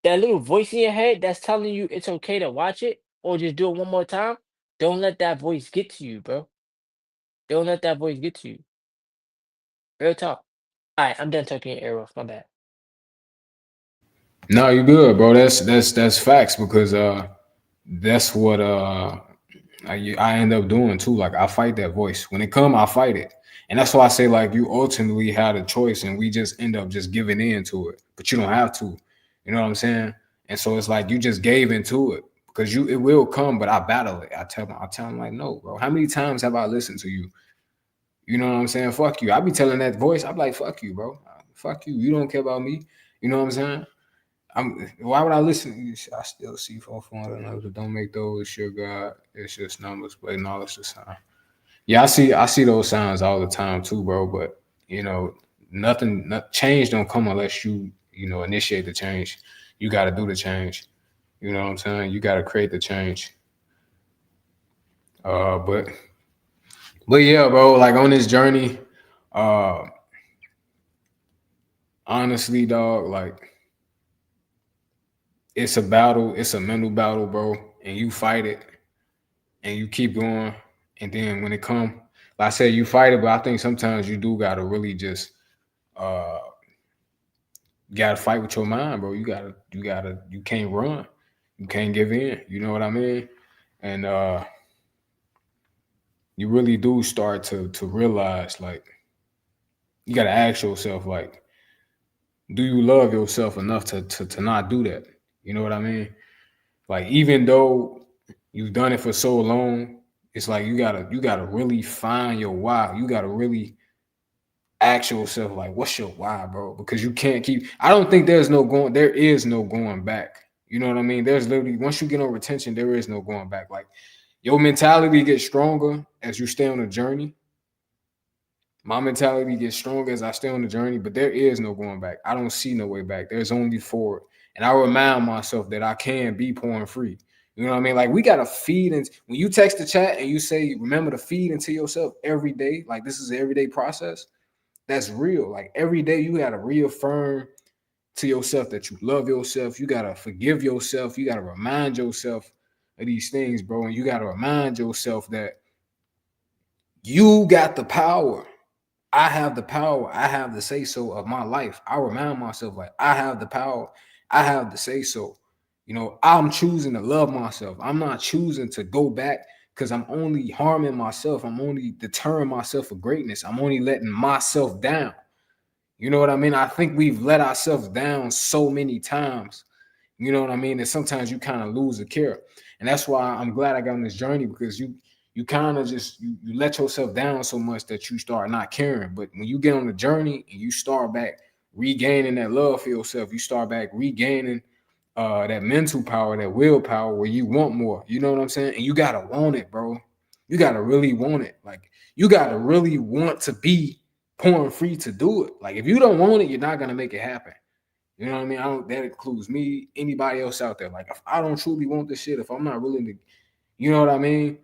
A: that little voice in your head that's telling you it's okay to watch it or just do it one more time. Don't let that voice get to you, bro. Don't let that voice get to you. Real talk. All right, I'm done talking your ear off. My bad.
B: No, you good, bro. That's facts because that's what I end up doing too. Like I fight that voice. When it come, I fight it. And that's why I say like you ultimately had a choice and we just end up just giving in to it. But you don't have to. You know what I'm saying? And so it's like you just gave into it because you it will come, but I battle it. I tell them like, no, bro. How many times have I listened to you? You know what I'm saying? Fuck you. I be telling that voice, I'm like, fuck you, bro. Fuck you. You don't care about me. You know what I'm saying? Why would I listen? I still see 400 don't make those your God. It's just numbers, but knowledge the sign. Yeah, I see those signs all the time too, bro. But you know, change don't come unless you initiate the change. You got to do the change. You know what I'm saying? You got to create the change. But yeah, bro. Like on this journey, uh, honestly, dog, like it's a battle. It's a mental battle, bro, and you fight it and you keep going. And then when it come, like I said, you fight it, but I think sometimes you do gotta really just uh you gotta fight with your mind, bro. You can't run. You can't give in. You know what I mean? And you really do start to realize like you gotta ask yourself, like, do you love yourself enough to not do that? You know what I mean? Like even though you've done it for so long, it's like you gotta really find your why. You gotta really ask yourself like, what's your why, bro? Because you can't keep. I don't think there is no going back. You know what I mean? There's literally once you get on retention, there is no going back. Like your mentality gets stronger as you stay on the journey. My mentality gets stronger as I stay on the journey, but there is no going back. I don't see no way back. There's only forward. And I remind myself that I can be porn free. You know what I mean? Like we gotta feed and when you text the chat and you say, remember to feed into yourself every day, like this is an everyday process, that's real. Like every day you gotta reaffirm to yourself that you love yourself. You gotta forgive yourself. You gotta remind yourself of these things, bro. And you gotta remind yourself that you got the power. I have the power. I have the say so of my life. I remind myself like I have the power. I have the say so. You know, I'm choosing to love myself. I'm not choosing to go back because I'm only harming myself. I'm only deterring myself for greatness. I'm only letting myself down. You know what I mean? I think we've let ourselves down so many times. You know what I mean? And sometimes you kind of lose the care. And that's why I'm glad I got on this journey because you kind of just you let yourself down so much that you start not caring. But when you get on the journey and you start back regaining that love for yourself, you start back regaining that mental power, that willpower where you want more. You know what I'm saying? And you gotta want it, bro. You gotta really want it. Like you gotta really want to be porn free to do it. Like if you don't want it, you're not gonna make it happen. You know what I mean? That includes me, anybody else out there. Like if I don't truly want this shit, if I'm not willing to, you know what I mean?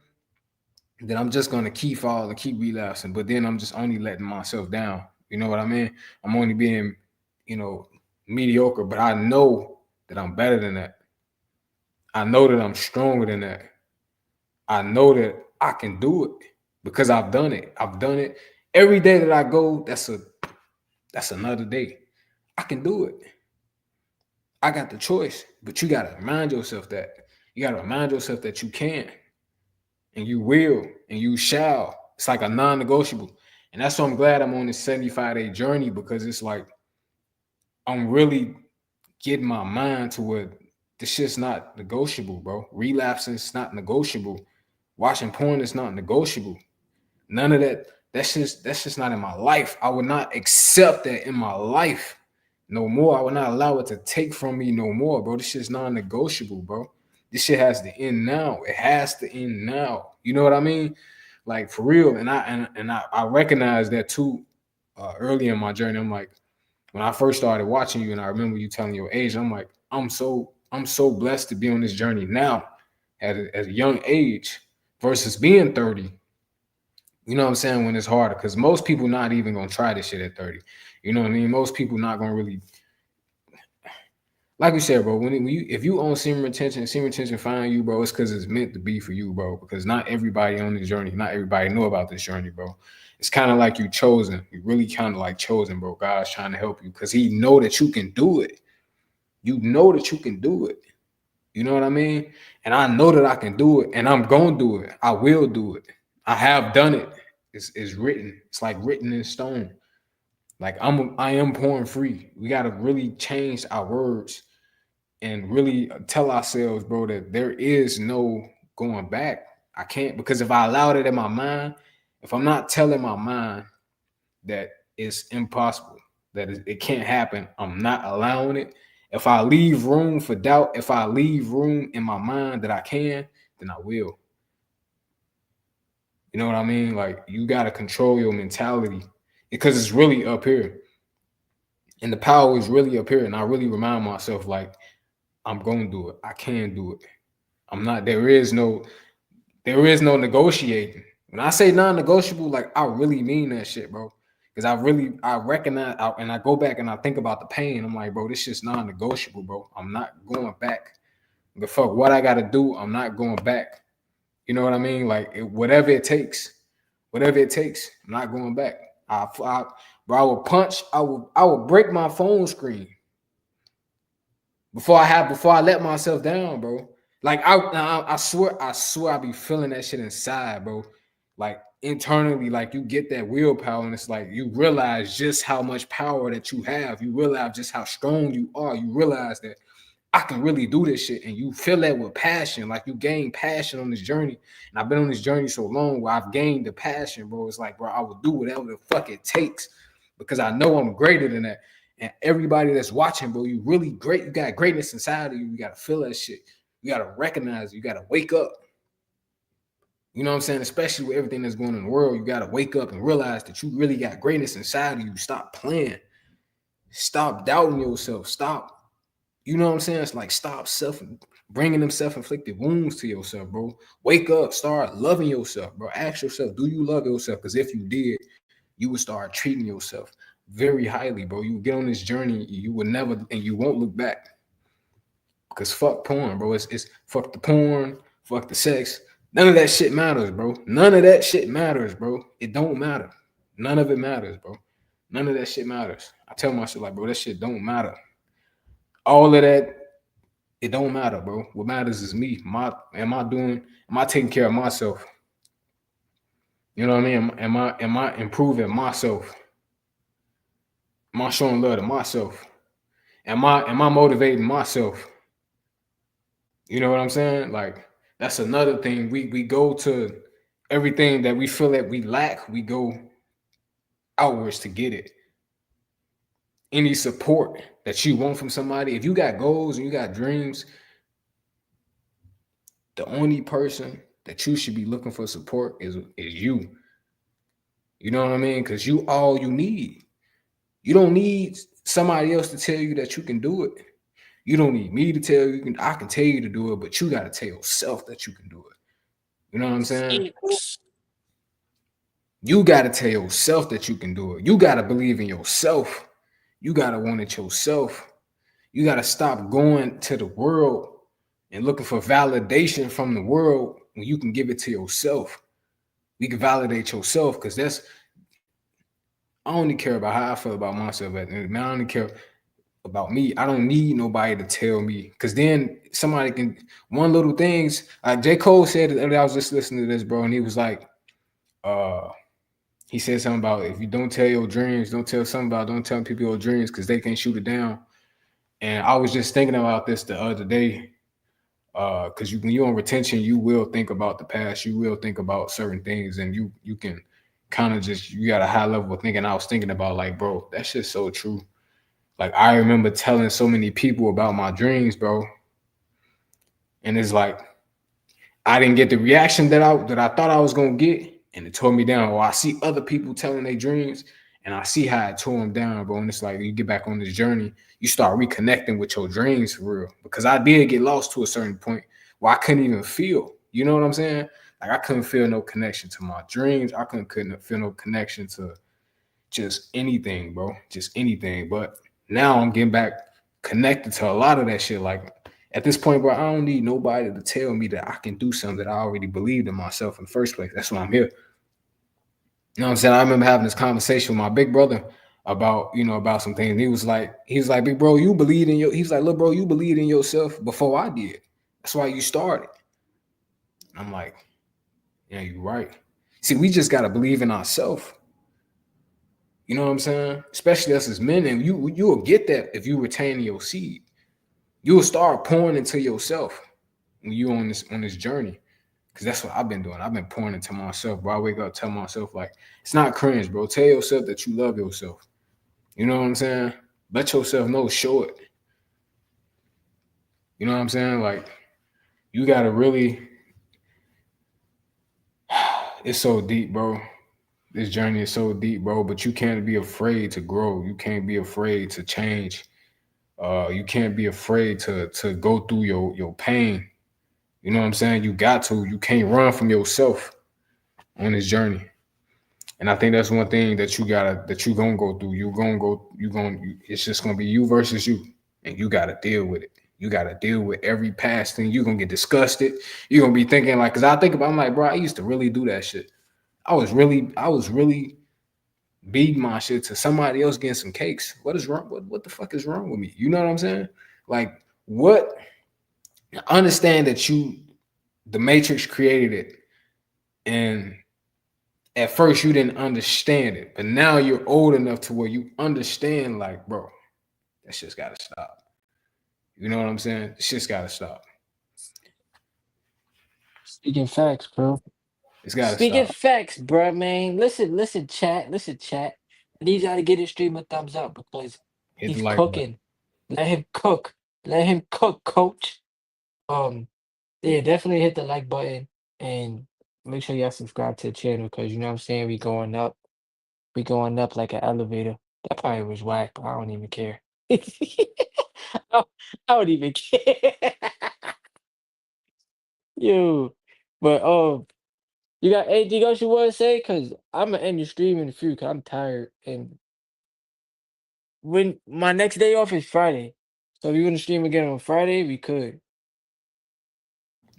B: Then I'm just gonna keep falling, keep relapsing. But then I'm just only letting myself down. You know what I mean? I'm only being, you know, mediocre. But I know that I'm better than that. I know that I'm stronger than that. I know that I can do it because I've done it. I've done it every day that I go. That's another day. I can do it. I got the choice, but you gotta remind yourself that. You gotta remind yourself that you can and you will and you shall. It's like a non-negotiable. And that's why I'm glad I'm on this 75-day journey because it's like I'm really getting my mind to where this shit's not negotiable, bro. Relapsing is not negotiable. Watching porn is not negotiable. None of that. That's just not in my life. I would not accept that in my life no more. I would not allow it to take from me no more, bro. This shit's non-negotiable, bro. This shit has to end now. It has to end now. You know what I mean? Like for real. And I recognize that too early in my journey. I'm like, when I first started watching you, and I remember you telling your age, I'm like, I'm so blessed to be on this journey now at a young age versus being 30. You know what I'm saying? When it's harder, because most people not even gonna try this shit at 30. You know what I mean? Most people not gonna really, like you said, bro. When you if you own semen retention find you, bro, it's because it's meant to be for you, bro. Because not everybody on this journey, not everybody know about this journey, bro. It's kind of like you chosen. You really kind of like chosen, bro. God's trying to help you because He know that you can do it. You know that you can do it. You know what I mean? And I know that I can do it, and I'm gonna do it. I will do it. I have done it. It's written. It's like written in stone. Like I am porn free. We gotta really change our words and really tell ourselves, bro, that there is no going back. I can't, because if I allowed it in my mind, if I'm not telling my mind that it's impossible, that it can't happen, I'm not allowing it. If I leave room for doubt, if I leave room in my mind that I can, then I will. You know what I mean? Like, you gotta control your mentality because it's really up here, and the power is really up here. And I really remind myself, like, I'm gonna do it. I can do it. I'm not. There is no negotiating. When I say non-negotiable, like, I really mean that shit, bro. Because I recognize, and I go back and I think about the pain. I'm like, bro, this shit's non-negotiable, bro. I'm not going back. But fuck what I gotta do, I'm not going back. You know what I mean? Like, whatever it takes, I'm not going back. Bro, I will punch. I will break my phone screen before I let myself down, bro. Like, I swear I be feeling that shit inside, bro. Like, internally, like, you get that willpower, and it's like you realize just how much power that you have. You realize just how strong you are. You realize that I can really do this shit, and you feel that with passion. Like, you gain passion on this journey, and I've been on this journey so long where I've gained the passion, bro. It's like, bro, I will do whatever the fuck it takes because I know I'm greater than that. And everybody that's watching, bro, you really great. You got greatness inside of you. You gotta feel that shit. You gotta recognize it. You gotta wake up. You know what I'm saying? Especially with everything that's going on in the world, you gotta wake up and realize that you really got greatness inside of you. Stop playing. Stop doubting yourself. Stop. You know what I'm saying? It's like, stop bringing them self-inflicted wounds to yourself, bro. Wake up. Start loving yourself, bro. Ask yourself, do you love yourself? Because if you did, you would start treating yourself very highly, bro. You get on this journey, you will never, and you won't look back. Because fuck porn, bro. It's fuck the porn, fuck the sex. None of that shit matters, bro. None of that shit matters, bro. It don't matter. None of it matters, bro. None of that shit matters. I tell myself, like, bro, that shit don't matter. All of that, it don't matter, bro. What matters is me. Am I taking care of myself? You know what I mean? Am I improving myself? Am I showing love to myself? Am I motivating myself? You know what I'm saying? Like, that's another thing. We go to everything that we feel that we lack, we go outwards to get it. Any support that you want from somebody, if you got goals and you got dreams, the only person that you should be looking for support is you. You know what I mean? Because you all you need. You don't need somebody else to tell you that you can do it. You don't need me to tell you. I can tell you to do it, but you got to tell yourself that you can do it. You know what I'm saying? You got to tell yourself that you can do it. You got to believe in yourself. You got to want it yourself. You got to stop going to the world and looking for validation from the world when you can give it to yourself. You can validate yourself, because I only care about how I feel about myself. Man, I only care about me. I don't need nobody to tell me, because then somebody can, one little things. Like J. Cole said, I was just listening to this, bro, and he was like, uh, he said something about, if you don't tell your dreams, don't tell people your dreams because they can't shoot it down. And I was just thinking about this the other day, because when you're on retention, you will think about the past, you will think about certain things, and you can kind of just, you got a high level of thinking. I was thinking about, like, bro, that's just so true. Like, I remember telling so many people about my dreams, bro, and it's like I didn't get the reaction that I thought I was gonna get, and it tore me down. Or I see other people telling their dreams, And I see how it tore him down, bro. And it's like you get back on this journey, you start reconnecting with your dreams for real. Because I did get lost to a certain point where I couldn't even feel. You know what I'm saying? Like I couldn't feel no connection to my dreams. I couldn't feel no connection to just anything, bro. Just anything. But now I'm getting back connected to a lot of that shit. Like at this point, bro, I don't need nobody to tell me that I can do something that I already believed in myself in the first place. That's why I'm here. You know what I'm saying? I remember having this conversation with my big brother about, about some things. He was like, big bro, you believe in your he's like, look, bro, you believed in yourself before I did. That's why you started. I'm like, yeah, you're right. See, we just gotta believe in ourselves. You know what I'm saying? Especially us as men, and you will get that if you retain your seed. You will start pouring into yourself when you on this journey. Cause that's what I've been doing. I've been pouring into myself. Bro, I wake up, tell myself like it's not cringe, bro. Tell yourself that you love yourself. You know what I'm saying? Let yourself know, show it. You know what I'm saying? Like you gotta really. It's so deep, bro. This journey is so deep, bro. But you can't be afraid to grow. You can't be afraid to change. You can't be afraid to go through your pain. You know what I'm saying? You got to. You can't run from yourself on this journey. And I think that's one thing that you gonna go through. It's just gonna be you versus you. And you gotta deal with it. You gotta deal with every past thing. You're gonna get disgusted. You're gonna be thinking like, cause I think about I'm like, bro, I used to really do that shit. I was really beating my shit to somebody else getting some cakes. What is wrong? What the fuck is wrong with me? You know what I'm saying? Like, what understand that the matrix created it, and at first you didn't understand it, but now you're old enough to where you understand, like, bro, that shit's gotta stop. You know what I'm saying? This shit's gotta stop.
A: Speaking facts, bro.
B: It's gotta
A: Speaking
B: stop.
A: facts, bro, man. Listen, chat. Listen, chat. I need y'all to get his stream a thumbs up because
B: Hit the
A: he's
B: like button.
A: cooking. Let him cook. Let him cook, coach. Um, yeah, definitely hit the like button and make sure y'all subscribe to the channel because you know what I'm saying? We going up. We going up like an elevator. That probably was whack, but I don't even care. I I don't even care. Yo. But you got anything else you want to say? Cause I'm gonna end the stream in a few. Cause I'm tired. And when my next day off is Friday, so if you want to stream again on Friday, we could.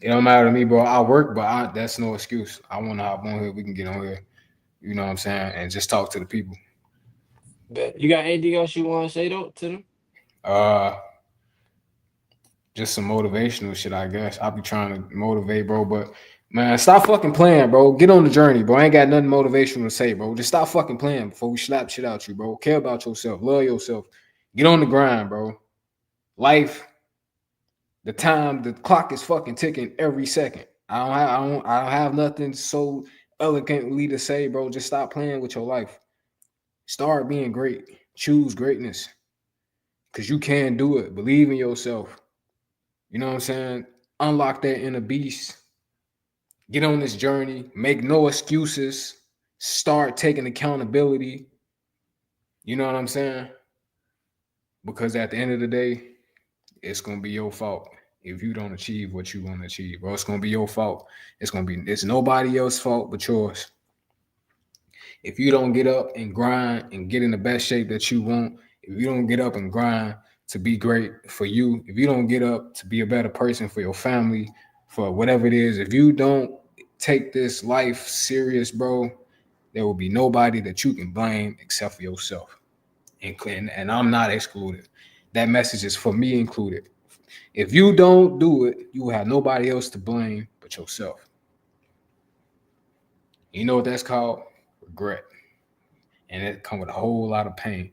B: It don't matter to me, bro. I work, but that's no excuse. I want to hop on here. We can get on here. You know what I'm saying? And just talk to the people.
A: But you got anything else you want to say though to them?
B: Uh, just some motivational shit, I guess. I'll be trying to motivate, bro. But man, stop fucking playing, bro. Get on the journey, bro. I ain't got nothing motivational to say, bro. Just stop fucking playing before we slap shit out you, bro. Care about yourself. Love yourself. Get on the grind, bro. Life, the clock is fucking ticking every second. I don't have nothing so eloquently to say, bro. Just stop playing with your life. Start being great. Choose greatness. Cause you can do it. Believe in yourself. You know what I'm saying? Unlock that inner beast. Get on this journey. Make no excuses. Start taking accountability. You know what I'm saying? Because at the end of the day, it's gonna be your fault if you don't achieve what you want to achieve, bro. It's gonna be your fault. It's nobody else's fault but yours. If you don't get up and grind and get in the best shape that you want, if you don't get up and grind to be great for you, if you don't get up to be a better person for your family, for whatever it is, if you don't take this life serious, bro, there will be nobody that you can blame except for yourself. And I'm not excluded. That message is for me included. If you don't do it, you will have nobody else to blame but yourself. You know what that's called? Regret. And it come with a whole lot of pain.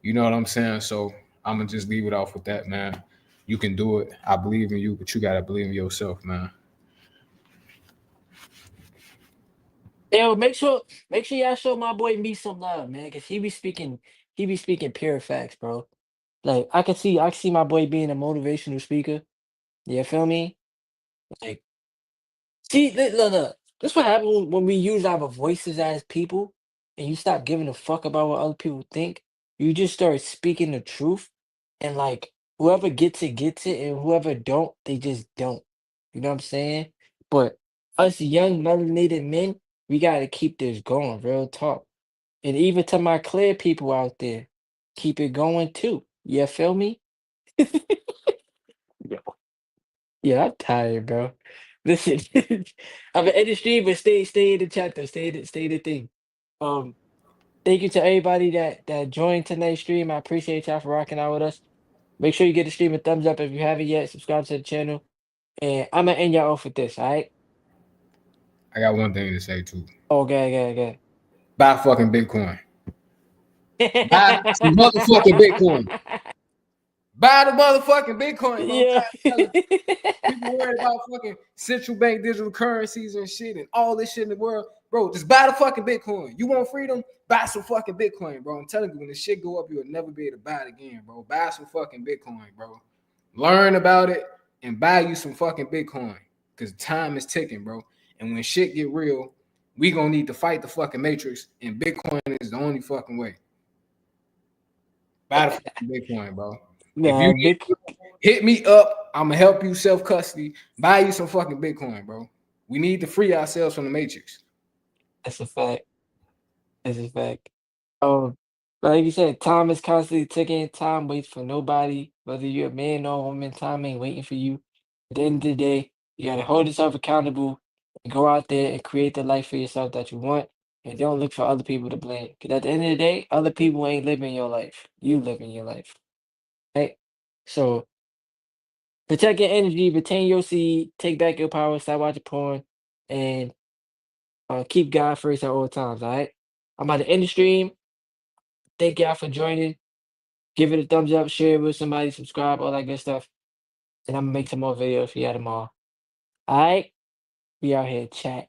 B: You know what I'm saying? So I'm gonna just leave it off with that, man. You can do it. I believe in you, but you gotta believe in yourself, man.
A: Yo, make sure y'all show my boy me some love, man, cause he be speaking pure facts, bro. Like I can see my boy being a motivational speaker. You feel me? Like, see, look, look. This what happens when we use our voices as people and you stop giving a fuck about what other people think, you just start speaking the truth, and like whoever gets it, and whoever don't, they just don't. You know what I'm saying? But us young melanated men, we gotta keep this going, real talk. And even to my clear people out there, keep it going too. You feel me? Yeah, yeah, I'm tired, bro. Listen, I'm an industry, but stay in the chat though. Stay in the thing. Um, Thank you to everybody that joined tonight's stream. I appreciate y'all for rocking out with us. Make sure you get the stream a thumbs up if you haven't yet. Subscribe to the channel. And I'm gonna end y'all off with this, all right?
B: I got one thing to say too.
A: Okay.
B: Buy fucking Bitcoin. Buy some motherfucking Bitcoin. Buy the motherfucking Bitcoin, bro. I'm
A: Yeah.
B: tired of telling people worried about fucking central bank digital currencies and shit and all this shit in the world. Bro, just buy the fucking Bitcoin. You want freedom? Buy some fucking Bitcoin, bro. I'm telling you, when the shit go up, you'll never be able to buy it again, bro. Buy some fucking Bitcoin, bro. Learn about it and buy you some fucking Bitcoin. Cause time is ticking, bro. And when shit get real, we gonna need to fight the fucking matrix. And Bitcoin is the only fucking way. Buy the fucking Bitcoin, bro. If you
A: Nah, big.
B: hit me up, I'm gonna help you self custody. Buy you some fucking Bitcoin, bro. We need to free ourselves from the matrix.
A: That's a fact. That's a fact. Um, like you said, time is constantly ticking. Time waits for nobody. Whether you're a man or a woman, time ain't waiting for you. At the end of the day, you gotta hold yourself accountable and go out there and create the life for yourself that you want. And don't look for other people to blame. Because at the end of the day, other people ain't living your life. You living your life. Right? So protect your energy, retain your seed, take back your power, stop watching porn, and keep God first at all times. All right. I'm about to end the stream. Thank y'all for joining. Give it a thumbs up, share it with somebody, subscribe, all that good stuff. And I'm gonna make some more videos for y'all tomorrow. All right, we out here chat.